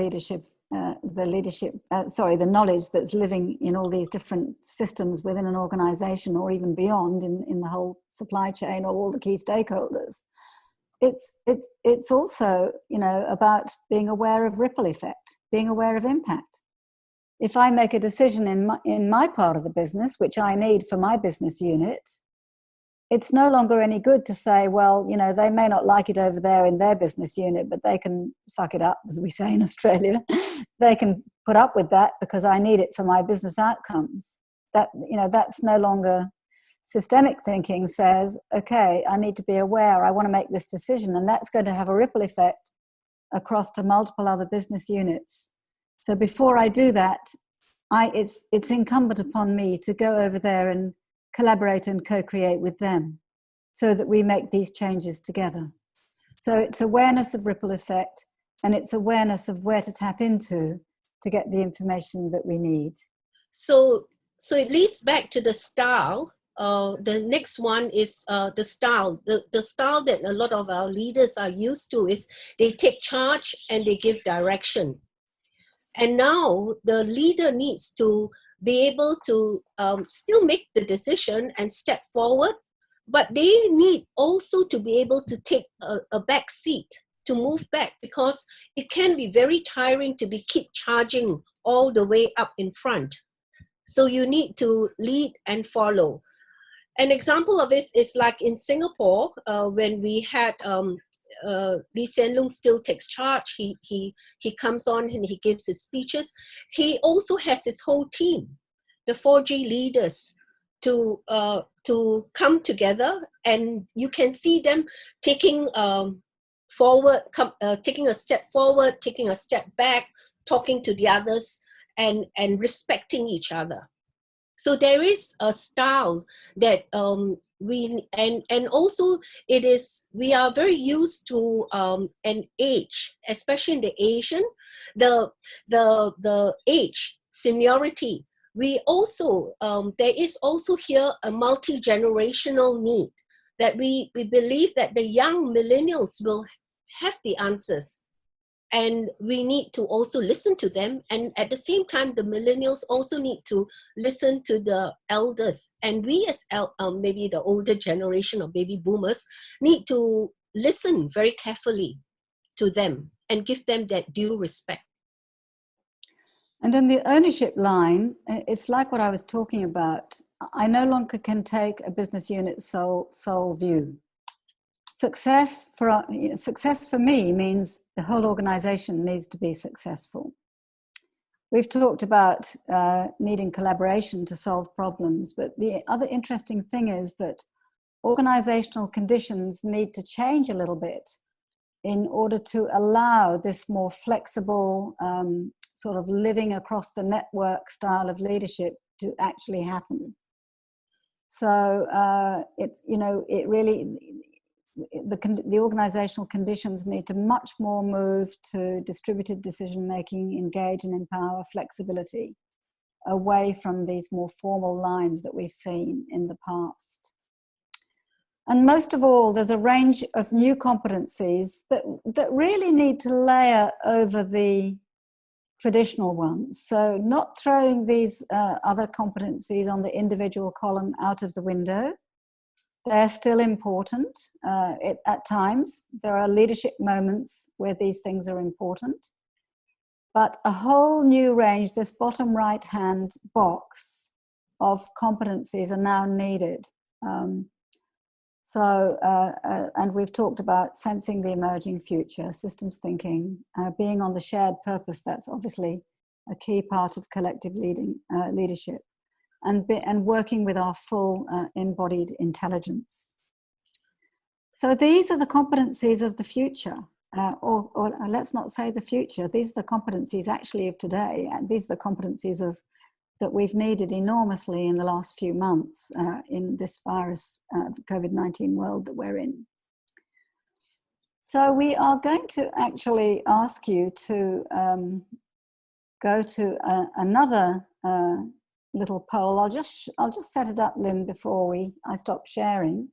knowledge that's living in all these different systems within an organization, or even beyond in the whole supply chain, or all the key stakeholders. It's also, you know, about being aware of ripple effect, being aware of impact. If I make a decision in my part of the business, which I need for my business unit, it's no longer any good to say, well, you know, they may not like it over there in their business unit, but they can suck it up, as we say in Australia. They can put up with that because I need it for my business outcomes. That, you know, that's no longer systemic thinking. Says, okay, I need to be aware, I want to make this decision, and that's going to have a ripple effect across to multiple other business units. So before I do that, it's incumbent upon me to go over there and collaborate and co-create with them so that we make these changes together. So it's awareness of ripple effect, and it's awareness of where to tap into to get the information that we need. So it leads back to the style. The next one is the style. The style that a lot of our leaders are used to is they take charge and they give direction. And now the leader needs to be able to still make the decision and step forward, but they need also to be able to take a back seat, to move back, because it can be very tiring to keep charging all the way up in front. So you need to lead and follow. An example of this is like in Singapore, when we had Lee Hsien Loong still takes charge. He comes on and he gives his speeches. He also has his whole team, the 4G leaders, to come together, and you can see them taking taking a step forward, taking a step back, talking to the others, and respecting each other. So there is a style that and also it is, we are very used to an age, especially in the Asian, the age seniority. We also there is also here a multi-generational need, that we believe that the young millennials will have the answers. And we need to also listen to them. And at the same time, the millennials also need to listen to the elders. And we as maybe the older generation of baby boomers need to listen very carefully to them and give them that due respect. And in the ownership line, it's like what I was talking about. I no longer can take a business unit sole view. Success for me means the whole organization needs to be successful. We've talked about needing collaboration to solve problems, but the other interesting thing is that organizational conditions need to change a little bit in order to allow this more flexible sort of living across the network style of leadership to actually happen. So it really, the organizational conditions need to much more move to distributed decision making, engage and empower, flexibility, away from these more formal lines that we've seen in the past. And most of all, there's a range of new competencies that really need to layer over the traditional ones. So not throwing these other competencies on the individual column out of the window. They're still important. At times, there are leadership moments where these things are important. But a whole new range, this bottom right-hand box of competencies are now needed. And we've talked about sensing the emerging future, systems thinking, being on the shared purpose. That's obviously a key part of collective leadership, and working with our full embodied intelligence. So these are the competencies of the future. or let's not say the future. These are the competencies actually of today, and these are the competencies that we've needed enormously in the last few months in this virus, COVID-19 world that we're in. So we are going to actually ask you to go to another little poll. I'll just set it up, Lynn, before I stop sharing.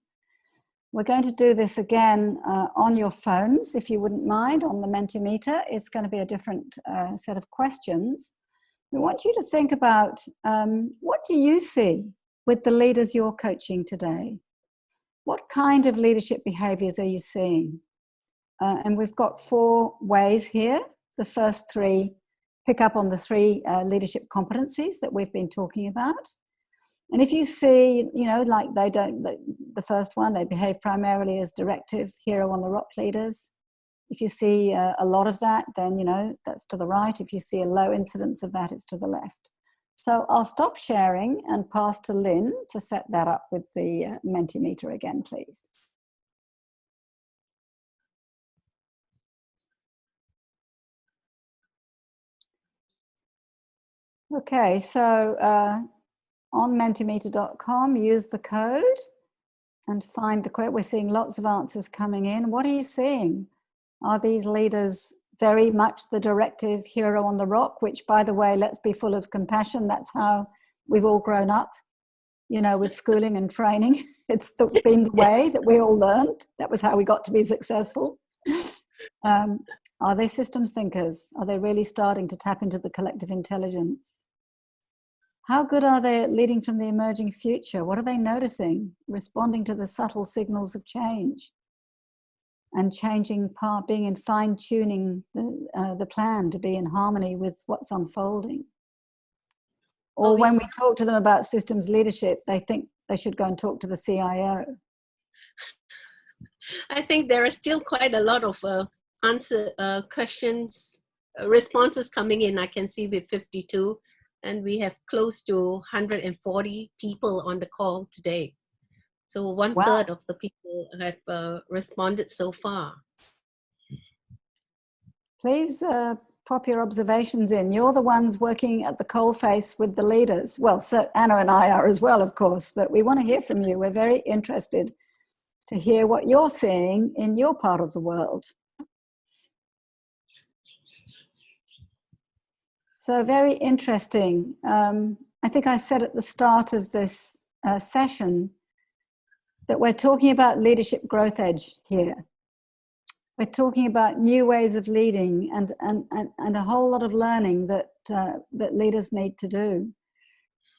We're going to do this again on your phones, if you wouldn't mind, on the Mentimeter. It's going to be a different set of questions. We want you to think about what do you see with the leaders you're coaching today? What kind of leadership behaviors are you seeing? And we've got 4 ways here. The first 3 pick up on the 3 leadership competencies that we've been talking about. And if you see, you know, like the first one, they behave primarily as directive, hero on the rock leaders. If you see a lot of that, then, you know, that's to the right. If you see a low incidence of that, it's to the left. So I'll stop sharing and pass to Lynn to set that up with the Mentimeter again, please. Okay, so on mentimeter.com, use the code and find the quote. We're seeing lots of answers coming in. What are you seeing? Are these leaders very much the directive hero on the rock, which, by the way, let's be full of compassion. That's how we've all grown up, you know, with schooling and training. It's been the way that we all learned. That was how we got to be successful. Are they systems thinkers? Are they really starting to tap into the collective intelligence? How good are they at leading from the emerging future? What are they noticing? Responding to the subtle signals of change and changing part, being in fine-tuning the plan to be in harmony with what's unfolding. Or when we talk to them about systems leadership, they think they should go and talk to the CIO. I think there are still quite a lot of responses coming in. I can see with 52. And we have close to 140 people on the call today. So 1/3 of the people have responded so far. Please pop your observations in. You're the ones working at the coalface with the leaders. Well, so Anna and I are as well, of course, but we want to hear from you. We're very interested to hear what you're seeing in your part of the world. So very interesting. I think I said at the start of this session that we're talking about leadership growth edge here. We're talking about new ways of leading and a whole lot of learning that leaders need to do.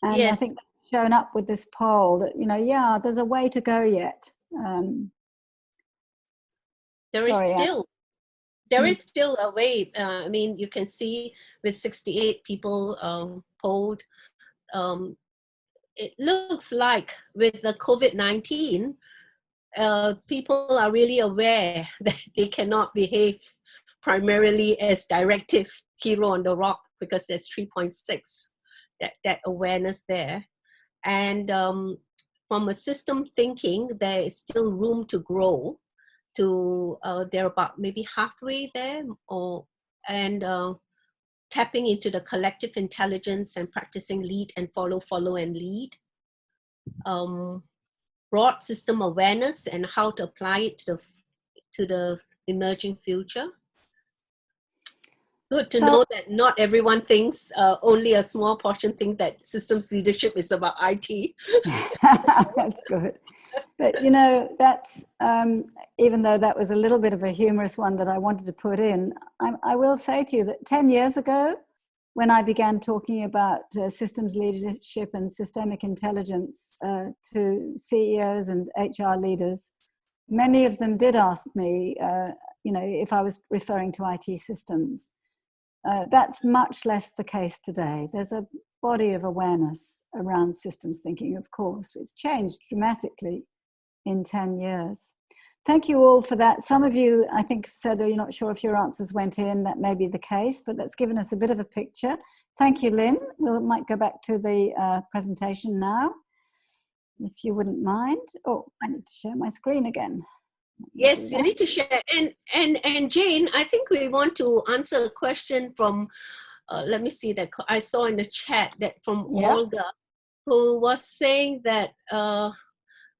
And yes. I think that's shown up with this poll that, you know, yeah, there's a way to go yet. There is still a way. I mean, you can see with 68 people polled, it looks like with the COVID-19, people are really aware that they cannot behave primarily as directive hero on the rock because there's 3.6, that awareness there. And from a system thinking, there is still room to grow. They're about maybe halfway there, and tapping into the collective intelligence and practicing lead and follow and lead. Broad system awareness and how to apply it to the emerging future. Good to know that not everyone thinks, only a small portion think that systems leadership is about IT. That's good. But, you know, that's, even though that was a little bit of a humorous one that I wanted to put in, I will say to you that 10 years ago, when I began talking about systems leadership and systemic intelligence to CEOs and HR leaders, many of them did ask me, you know, if I was referring to IT systems. That's much less the case today. There's a body of awareness around systems thinking, of course. It's changed dramatically in 10 years. Thank you all for that. Some of you, I think, said you're not sure if your answers went in. That may be the case, but that's given us a bit of a picture. Thank you, Lynn. We might go back to the presentation now, if you wouldn't mind. Oh, I need to share my screen again. Yes, you need to share. And Jane, I think we want to answer a question from, let me see that I saw in the chat that from Olga, who was saying that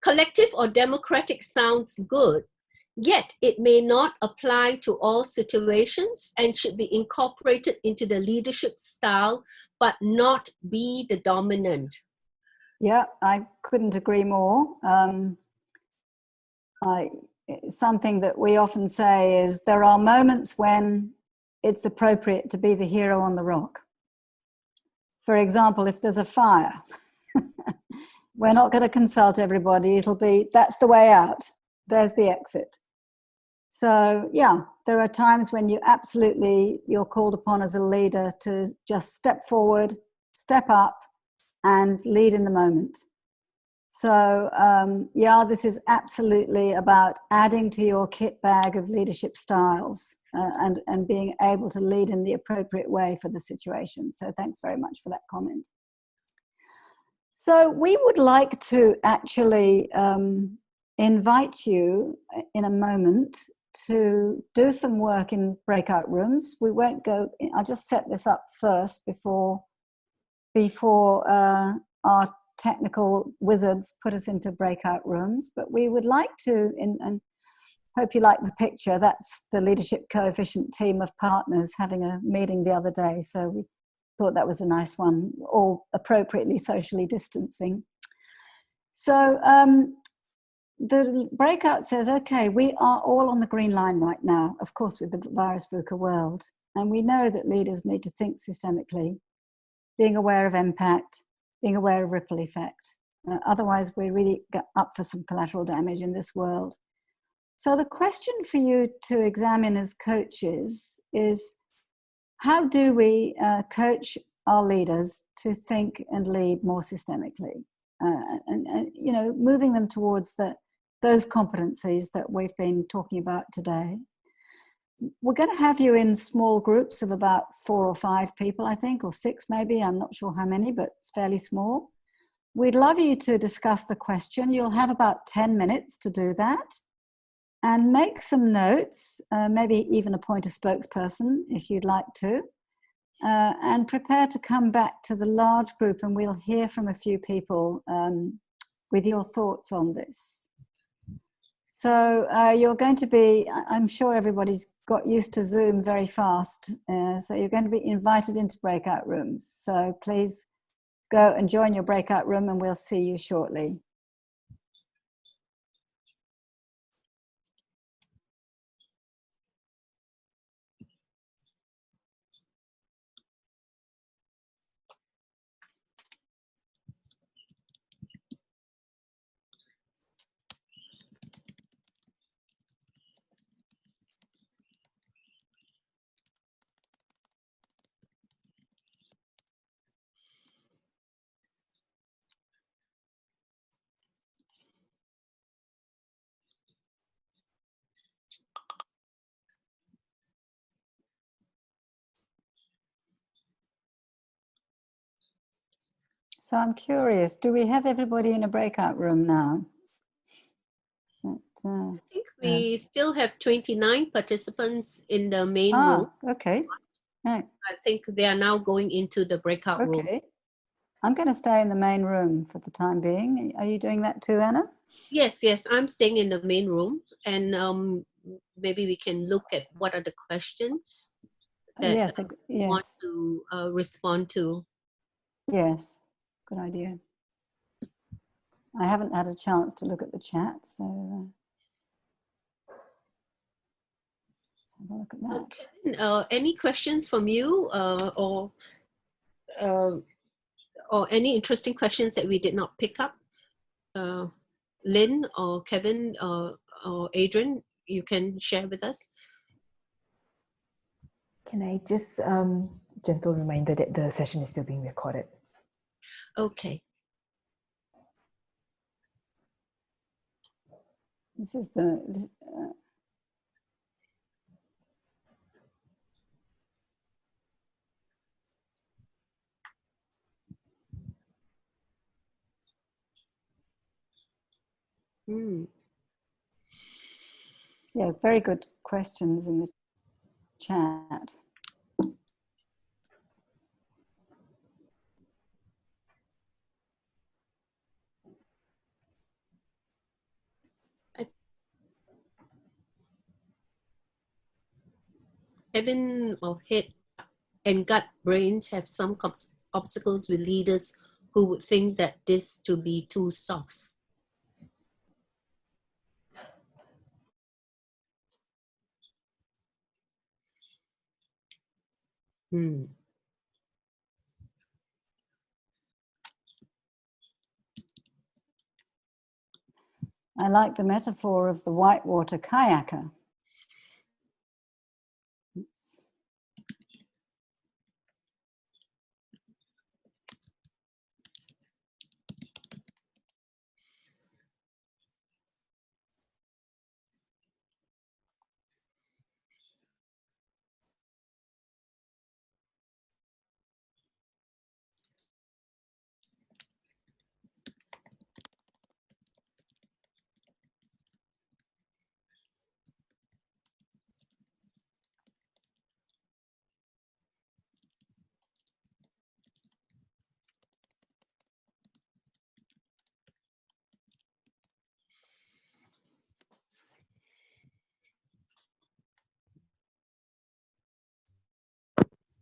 collective or democratic sounds good, yet it may not apply to all situations and should be incorporated into the leadership style, but not be the dominant. Yeah, I couldn't agree more. Something that we often say is there are moments when it's appropriate to be the hero on the rock. For example, if there's a fire, we're not going to consult everybody. It'll be, that's the way out. There's the exit. So yeah, there are times when you're called upon as a leader to just step forward, step up, and lead in the moment. So yeah, this is absolutely about adding to your kit bag of leadership styles and being able to lead in the appropriate way for the situation. So thanks very much for that comment. So we would like to actually invite you in a moment to do some work in breakout rooms. We won't go, I'll just set this up first before our technical wizards put us into breakout rooms, but we would like to, and hope you like the picture, that's the Leadership Coefficient team of partners having a meeting the other day, so we thought that was a nice one, all appropriately socially distancing. So the breakout says, okay, we are all on the green line right now, of course with the virus VUCA world, and we know that leaders need to think systemically, being aware of impact, being aware of ripple effect. Otherwise, we really get up for some collateral damage in this world. So the question for you to examine as coaches is, how do we coach our leaders to think and lead more systemically? And you know, moving them towards those competencies that we've been talking about today. We're going to have you in small groups of about 4 or 5 people, I think, or 6 maybe. I'm not sure how many, but it's fairly small. We'd love you to discuss the question. You'll have about 10 minutes to do that. And make some notes, maybe even appoint a spokesperson if you'd like to. And prepare to come back to the large group, and we'll hear from a few people with your thoughts on this. So you're going to be, I'm sure everybody's got used to Zoom very fast. So you're going to be invited into breakout rooms. So please go and join your breakout room, and we'll see you shortly. So I'm curious, do we have everybody in a breakout room now? I think we still have 29 participants in the main room. Okay. Right. I think they are now going into the breakout room. Okay. I'm going to stay in the main room for the time being. Are you doing that too, Anna? Yes, I'm staying in the main room, and maybe we can look at what are the questions that we want to respond to. Yes, good idea. I haven't had a chance to look at the chat, so let's have a look at that. Okay. Any questions from you, or any interesting questions that we did not pick up? Lynn or Kevin or Adrian, you can share with us. Can I just gentle reminder that the session is still being recorded? Okay. This is the Yeah, very good questions in the chat. Heaven or head and gut brains have some obstacles with leaders who would think that this to be too soft. I like the metaphor of the whitewater kayaker.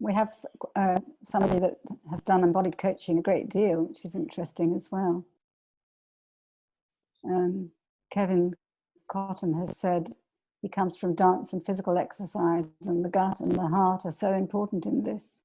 'We have somebody that has done embodied coaching a great deal, which is interesting as well. Kevin Cotton has said he comes from dance and physical exercise, and the gut and the heart are so important in this.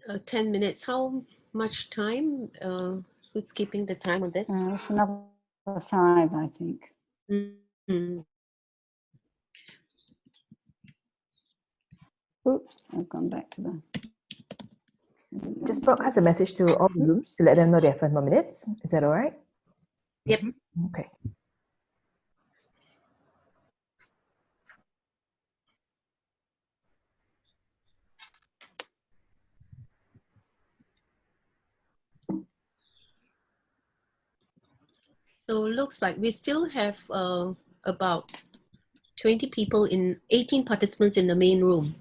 $10 minutes. How much time? Who's keeping the time on this? It's another 5, I think. Mm-hmm. Oops, I've gone back to the... Just broadcast a message to all the rooms to let them know they have 5 more minutes. Is that all right? Yep. Okay. So looks like we still have about 20 people 18 participants in the main room.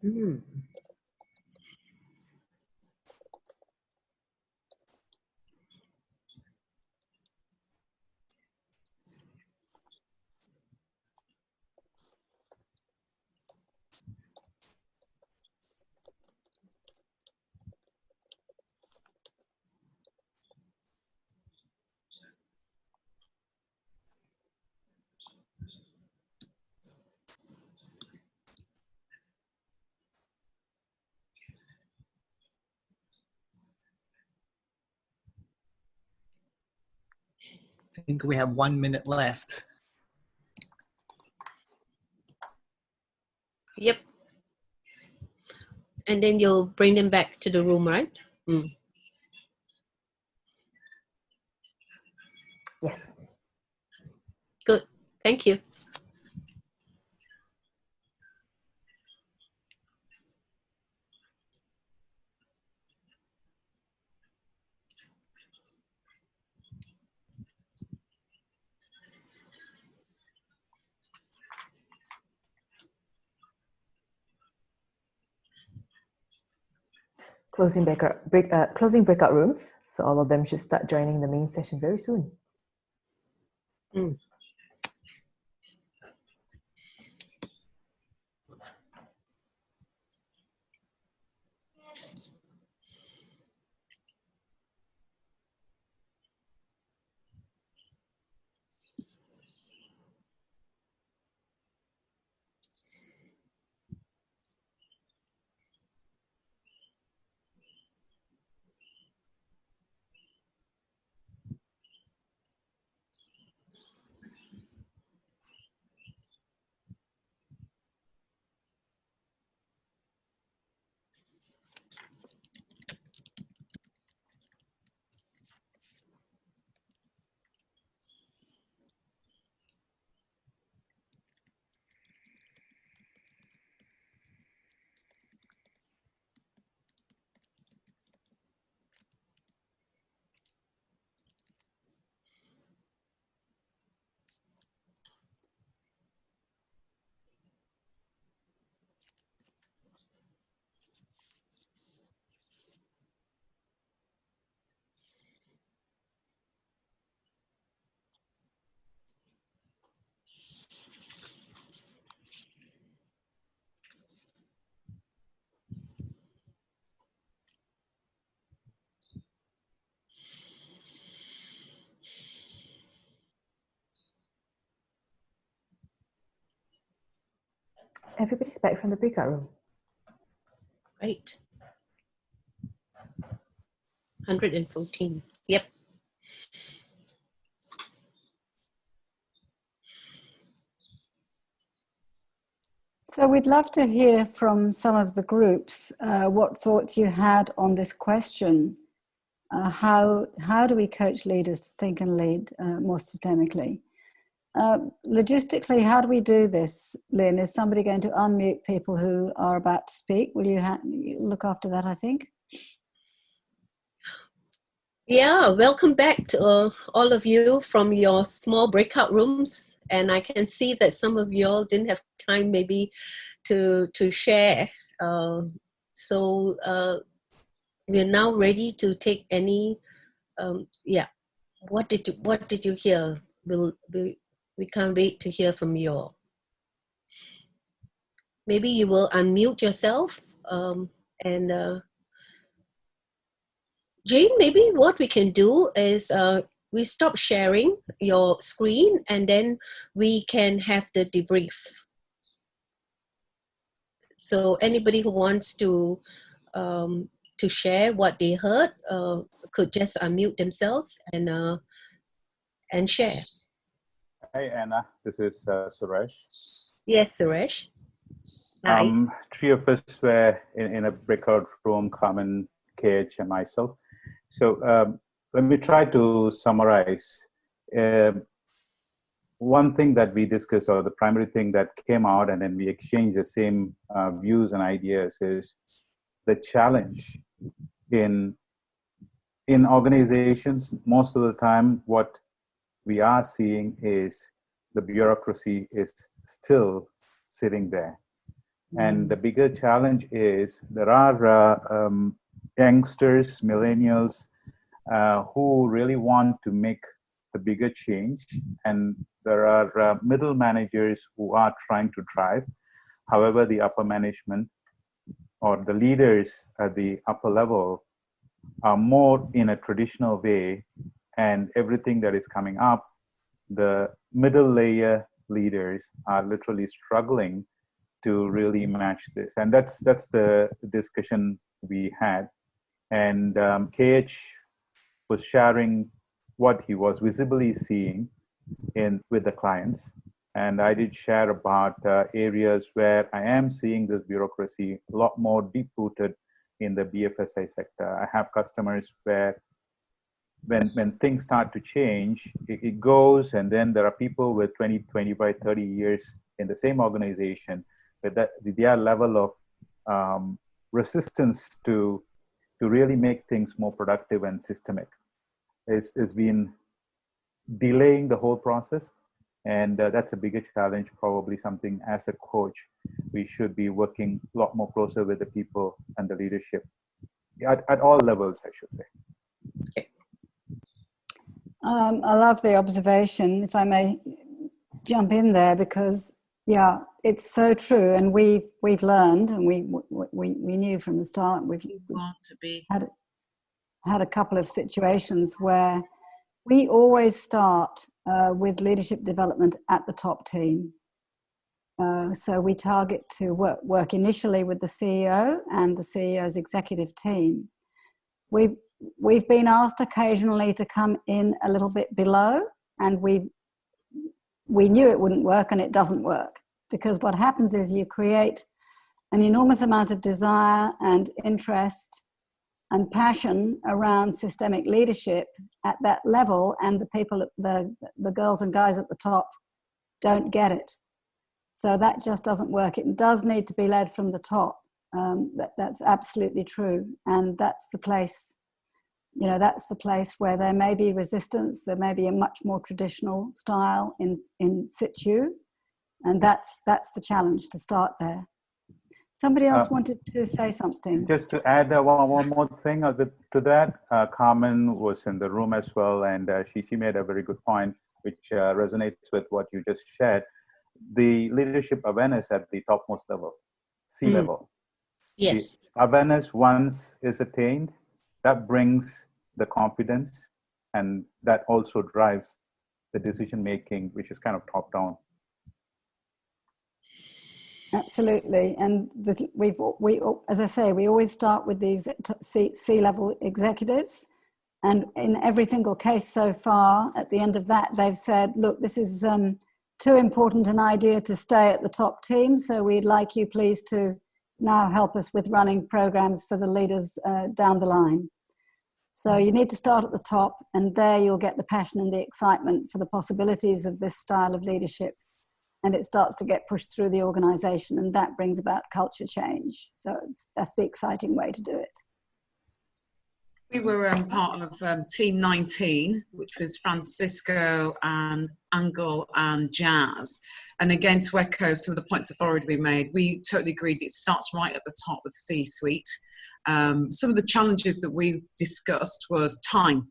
Mm. I think we have 1 minute left. Yep. And then you'll bring them back to the room, right? Mm. Yes. Good. Thank you. Closing breakout rooms. So all of them should start joining the main session very soon. Mm. Everybody's back from the breakout room. Right. 114. Yep. So we'd love to hear from some of the groups what thoughts you had on this question. How do we coach leaders to think and lead more systemically? Logistically, how do we do this, Lynn? Is somebody going to unmute people who are about to speak? Will you look after that, I think? Yeah, welcome back to all of you from your small breakout rooms. And I can see that some of you all didn't have time maybe to share. So we're now ready to take any, yeah, what did you hear? We can't wait to hear from you all. Maybe you will unmute yourself and Jane, maybe what we can do is we stop sharing your screen and then we can have the debrief. So anybody who wants to share what they heard could just unmute themselves and share. Hi, Anna. This is Suresh. Yes, Suresh. Hi. Three of us were in a breakout room, Carmen, KH, and myself. So let me try to summarize. One thing that we discussed, or the primary thing that came out, and then we exchanged the same views and ideas, is the challenge in organizations. Most of the time, what we are seeing is the bureaucracy is still sitting there. And the bigger challenge is there are youngsters, millennials, who really want to make the bigger change. And there are middle managers who are trying to drive. However, the upper management or the leaders at the upper level are more in a traditional way, and everything that is coming up, the middle layer leaders are literally struggling to really match this. And that's the discussion we had. And KH was sharing what he was visibly seeing with the clients. And I did share about areas where I am seeing this bureaucracy a lot more deep-rooted in the BFSI sector. I have customers where when things start to change, it goes, and then there are people with 20, 25, 30 years in the same organization, but their level of resistance to really make things more productive and systemic has been delaying the whole process. And that's a bigger challenge, probably something as a coach, we should be working a lot more closer with the people and the leadership at all levels, I should say. Okay. I love the observation, if I may jump in there, because yeah, it's so true, and we've learned, and we knew from the start. We've had a couple of situations where we always start with leadership development at the top team. So we target to work initially with the CEO and the CEO's executive team. We've been asked occasionally to come in a little bit below, and we knew it wouldn't work, and it doesn't work, because what happens is you create an enormous amount of desire and interest and passion around systemic leadership at that level, and the people, the girls and guys at the top don't get it. So that just doesn't work. It does need to be led from the top. That's absolutely true, and that's the place. That's the place where there may be resistance. There may be a much more traditional style in situ, and that's the challenge, to start there. Somebody else wanted to say something. Just to add one more thing to that, Carmen was in the room as well, and she made a very good point, which resonates with what you just shared. The leadership awareness at the topmost level, C-level. Yes. The awareness once is attained, that brings the confidence, and that also drives the decision making, which is kind of top down. Absolutely, and we as I say, we always start with these C-level executives, and in every single case so far, at the end of that, they've said, "Look, this is too important an idea to stay at the top team, so we'd like you please to now help us with running programs for the leaders down the line." So you need to start at the top, and there you'll get the passion and the excitement for the possibilities of this style of leadership. And it starts to get pushed through the organization, and that brings about culture change. So that's the exciting way to do it. We were part of Team 19, which was Francisco and Angel and Jazz. And again, to echo some of the points that have already been made, we totally agreed it starts right at the top with C-suite. Some of the challenges that we discussed was time.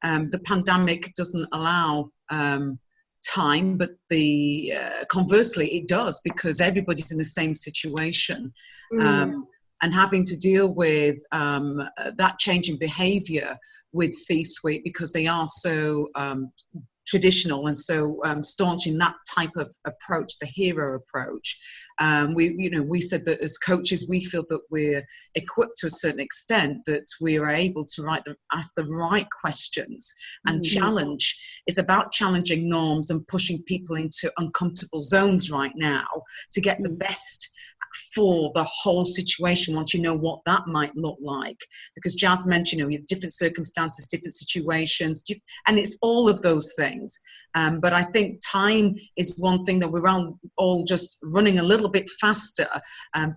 The pandemic doesn't allow time, but conversely it does, because everybody's in the same situation. And having to deal with that change in behavior with C-suite, because they are so traditional and so staunch in that type of approach, the hero approach. We said that as coaches, we feel that we're equipped to a certain extent, that we are able to ask the right questions and challenge. It's about challenging norms and pushing people into uncomfortable zones right now to get the best for the whole situation, once you know what that might look like. Because Jazz mentioned, we have different circumstances, different situations, and it's all of those things. But I think time is one thing that we're all just running a little bit faster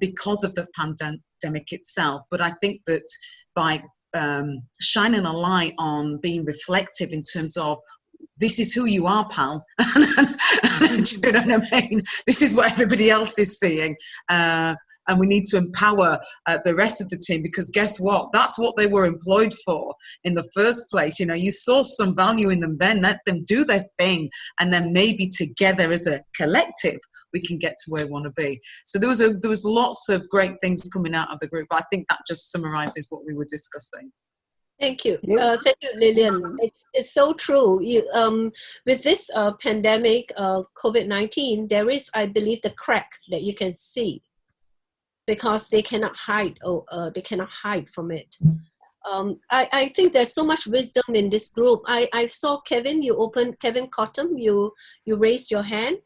because of the pandemic itself. But I think that by shining a light on being reflective in terms of this is who you are, pal. Do you know what I mean? This is what everybody else is seeing. And we need to empower the rest of the team, because guess what? That's what they were employed for in the first place. You know, you saw some value in them then, let them do their thing, and then maybe together as a collective, we can get to where we want to be. So there was lots of great things coming out of the group. I think that just summarizes what we were discussing. Thank you. Yep. Thank you, Lillian. It's so true. With this pandemic, COVID-19, there is, I believe, the crack that you can see, because they cannot hide. They cannot hide from it. I think there's so much wisdom in this group. I saw Kevin. Kevin Cottam. You raised your hand.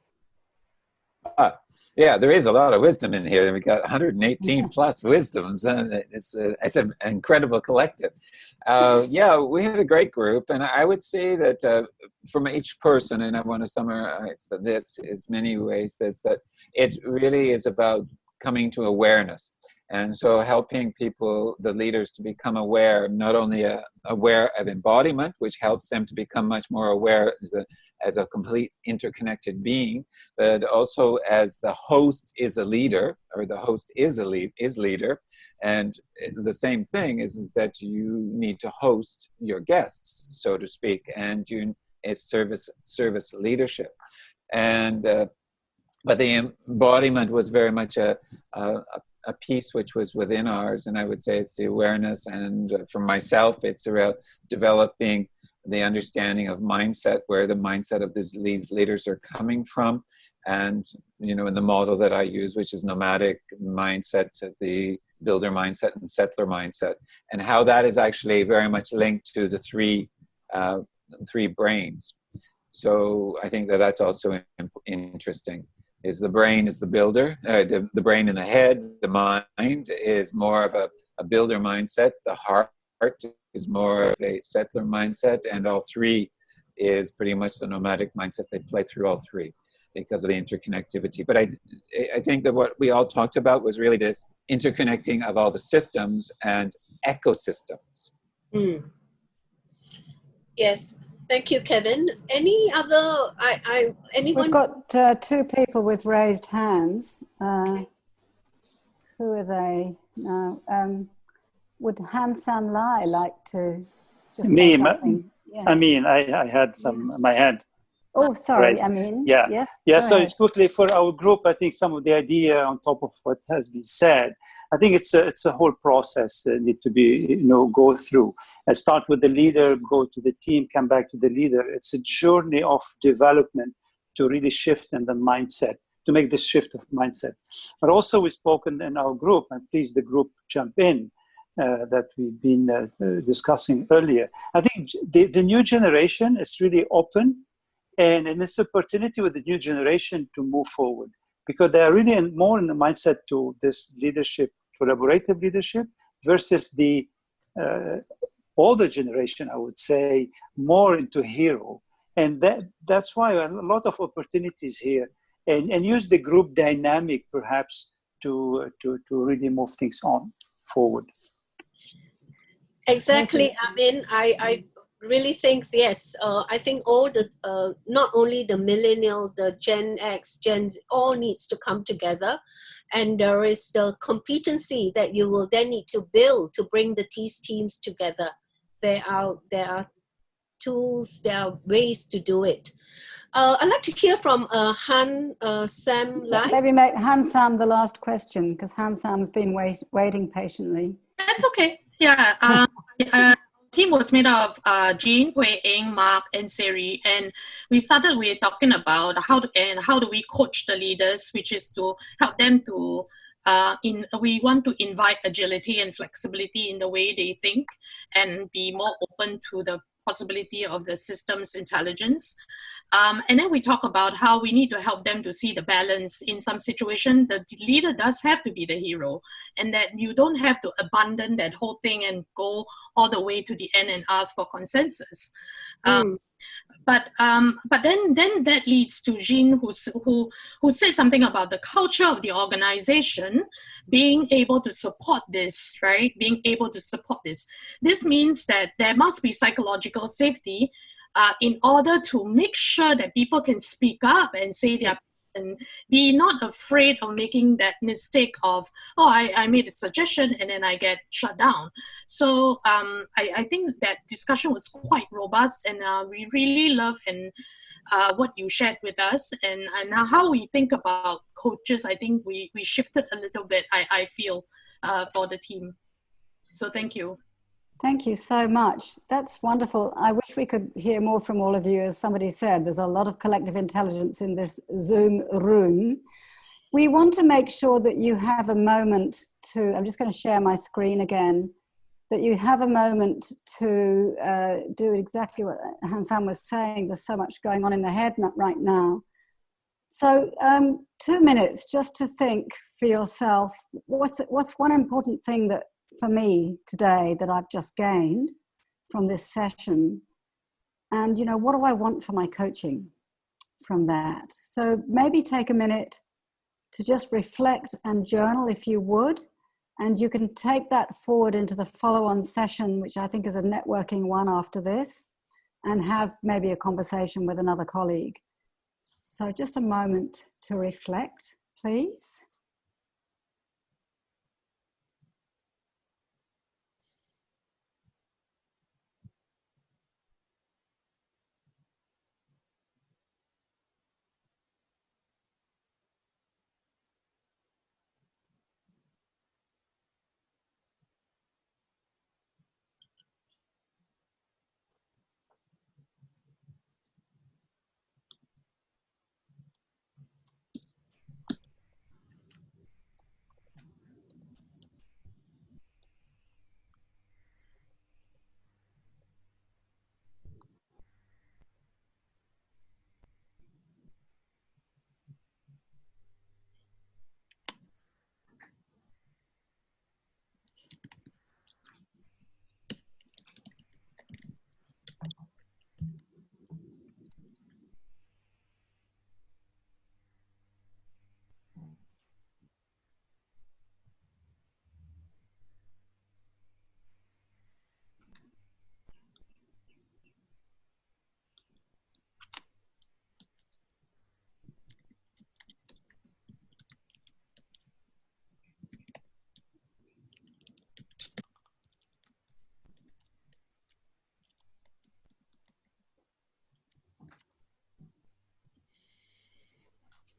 Yeah, there is a lot of wisdom in here. We got 118 plus wisdoms, and it's an incredible collective. Yeah, we had a great group, and I would say that from each person, and I want to summarize this in many ways, is that it really is about coming to awareness. And so helping people, the leaders, to become aware, not only aware of embodiment, which helps them to become much more aware as a complete interconnected being, but also as the host is a leader, or the host is leader. And the same thing is that you need to host your guests, so to speak, and it's service leadership. And but the embodiment was very much a piece which was within ours, and I would say it's the awareness. And for myself, it's around developing the understanding of mindset, where the mindset of these leaders are coming from, and in the model that I use, which is nomadic mindset, the builder mindset and settler mindset, and how that is actually very much linked to the three brains. So I think that's also interesting. Is the brain is the builder, the brain in the head, the mind is more of a builder mindset, the heart is more of a settler mindset, and all three is pretty much the nomadic mindset. They play through all three because of the interconnectivity. But I think that what we all talked about was really this interconnecting of all the systems and ecosystems. Yes. Thank you, Kevin. Any other? Anyone? We've got two people with raised hands. Who are they now? Would Han Sam Lai like to just say something? Yeah. I mean, I had my hand. Oh, sorry, raised. I mean. Yeah. Yes, yeah. go So ahead. it's quickly for our group. I think some of the idea on top of what has been said. I think it's a whole process that need to be go through. And start with the leader, go to the team, come back to the leader. It's a journey of development to really shift in the mindset, to make this shift of mindset. But also we've spoken in our group, and please the group jump in, that we've been discussing earlier. I think the new generation is really open, and it's an opportunity with the new generation to move forward, because they are really more in the mindset to this leadership, collaborative leadership, versus the older generation, I would say, more into hero. And that's why a lot of opportunities here, and use the group dynamic perhaps to really move things on forward. Exactly. I mean, I really think, yes, I think all the, not only the millennial, the Gen X, Gen Z, all needs to come together. And there is the competency that you will then need to build to bring these teams together. There are tools, there are ways to do it. I'd like to hear from Han Sam Lai. Maybe make Han Sam the last question, because Han Sam's been waiting patiently. That's okay. Yeah. Team was made of Jean, Hui Eng, Mark, and Seri, and we started with talking about how do we coach the leaders, which is to help them to we want to invite agility and flexibility in the way they think, and be more open to the possibility of the system's intelligence. And then we talk about how we need to help them to see the balance. In some situation, the leader does have to be the hero, and that you don't have to abandon that whole thing and go all the way to the end and ask for consensus. But then that leads to Jean, who said something about the culture of the organization being able to support this, right? Being able to support this. This means that there must be psychological safety in order to make sure that people can speak up and say their and be not afraid of making that mistake of, oh, I made a suggestion and then I get shut down. So I think that discussion was quite robust, and we really love and what you shared with us, and how we think about coaches. I think we shifted a little bit, I feel, for the team. So thank you. Thank you so much. That's wonderful. I wish we could hear more from all of you. As somebody said, there's a lot of collective intelligence in this Zoom room. We want to make sure that you have a moment to, I'm just going to share my screen again, that you have a moment to do exactly what Hansan was saying. There's so much going on in the head right now. So 2 minutes just to think for yourself, what's one important thing that for me today that I've just gained from this session, and what do I want for my coaching from that? So maybe take a minute to just reflect and journal if you would, and you can take that forward into the follow-on session, which I think is a networking one after this, and have maybe a conversation with another colleague. So just a moment to reflect, please.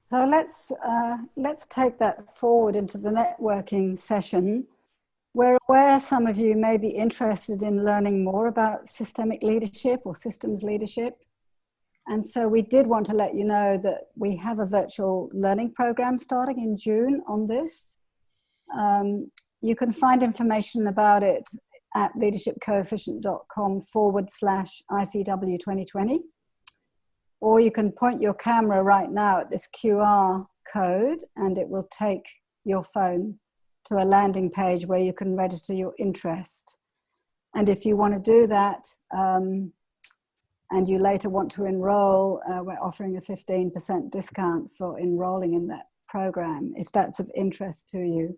So let's take that forward into the networking session. We're aware some of you may be interested in learning more about systemic leadership or systems leadership. And so we did want to let you know that we have a virtual learning program starting in June on this. You can find information about it at leadershipcoefficient.com/ICW 2020. Or you can point your camera right now at this QR code and it will take your phone to a landing page where you can register your interest. And if you want to do that and you later want to enroll, we're offering a 15% discount for enrolling in that program, if that's of interest to you.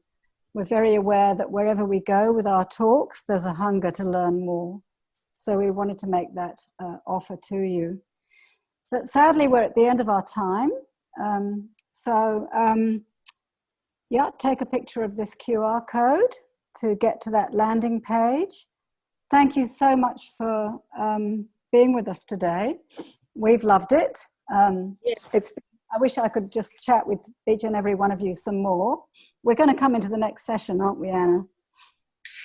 We're very aware that wherever we go with our talks, there's a hunger to learn more. So we wanted to make that offer to you. But sadly, we're at the end of our time. Yeah, take a picture of this QR code to get to that landing page. Thank you so much for being with us today. We've loved it. I wish I could just chat with each and every one of you some more. We're going to come into the next session, aren't we, Anna?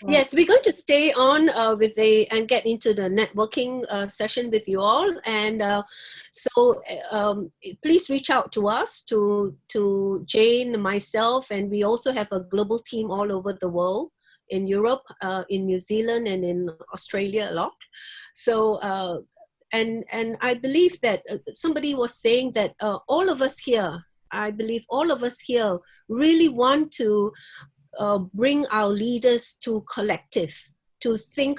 Yes, we're going to stay on and get into the networking session with you all, and please reach out to us, to Jane, myself, and we also have a global team all over the world, in Europe, in New Zealand, and in Australia a lot. So and I believe that somebody was saying that all of us here, I believe all of us here really want to bring our leaders to collective, to think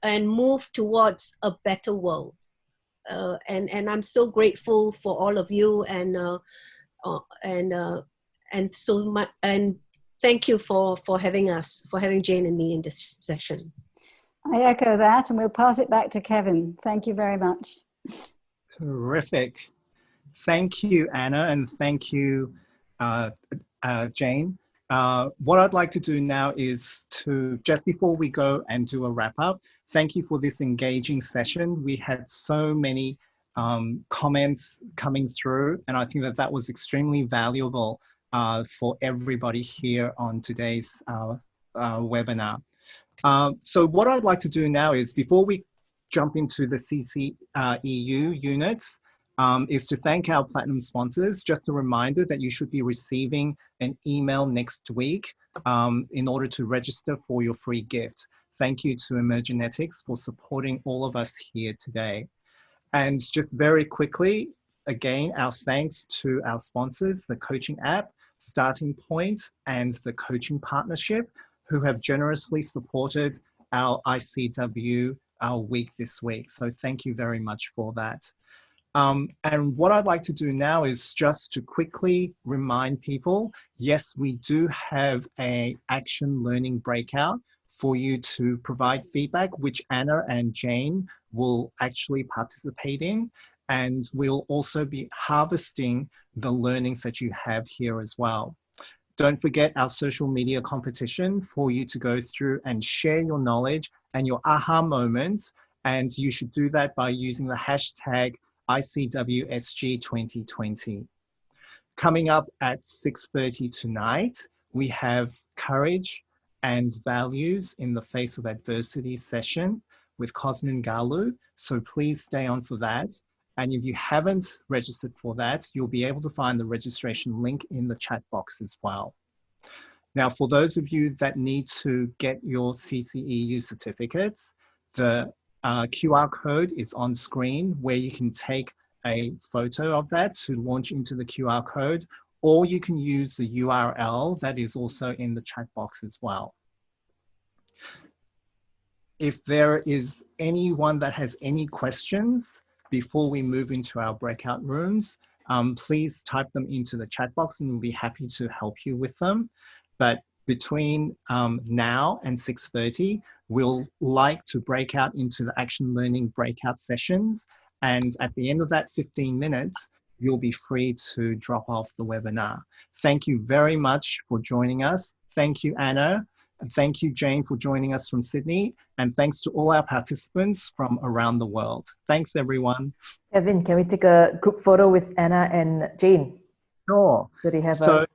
and move towards a better world. And I'm so grateful for all of you, and so much, and thank you for having us, for having Jane and me in this session. I echo that, and we'll pass it back to Kevin. Thank you very much. Terrific. Thank you, Anna, and thank you, Jane. What I'd like to do now is to, just before we go and do a wrap up, thank you for this engaging session. We had so many comments coming through, and I think that that was extremely valuable for everybody here on today's webinar. So what I'd like to do now is, before we jump into the CCEU units, is to thank our platinum sponsors. Just a reminder that you should be receiving an email next week in order to register for your free gift. Thank you to Emergenetics for supporting all of us here today. And just very quickly, again, our thanks to our sponsors, the coaching app, Starting Point, and the coaching partnership, who have generously supported our ICW week this week. So thank you very much for that. And what I'd like to do now is just to quickly remind people, yes, we do have an action learning breakout for you to provide feedback, which Anna and Jane will actually participate in. And we'll also be harvesting the learnings that you have here as well. Don't forget our social media competition for you to go through and share your knowledge and your aha moments. And you should do that by using the hashtag ICWSG2020. Coming up at 6:30 tonight, we have Courage and Values in the Face of Adversity session with Cosmin Galu. So please stay on for that. And if you haven't registered for that, you'll be able to find the registration link in the chat box as well. Now, for those of you that need to get your CCEU certificates, the QR code is on screen where you can take a photo of that to launch into the QR code, or you can use the URL that is also in the chat box as well. If there is anyone that has any questions before we move into our breakout rooms, please type them into the chat box and we'll be happy to help you with them. But between now and 6:30, we'll like to break out into the action learning breakout sessions. And at the end of that 15 minutes, you'll be free to drop off the webinar. Thank you very much for joining us. Thank you, Anna. And thank you, Jane, for joining us from Sydney. And thanks to all our participants from around the world. Thanks, everyone. Kevin, can we take a group photo with Anna and Jane? Sure. So they have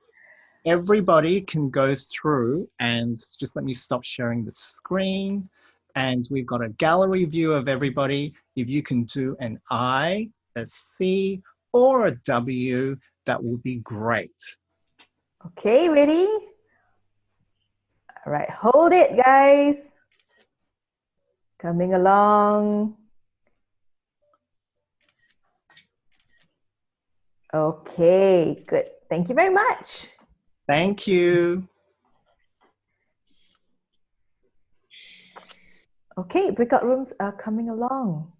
everybody can go through, and just let me stop sharing the screen. And we've got a gallery view of everybody. If you can do an I, a C, or a W, that will be great. Okay, ready? All right, hold it, guys. Coming along. Okay, good. Thank you very much. Thank you. Okay, breakout rooms are coming along.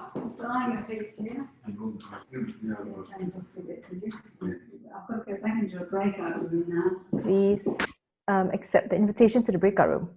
I've got to go back into a breakout room now. Please accept the invitation to the breakout room.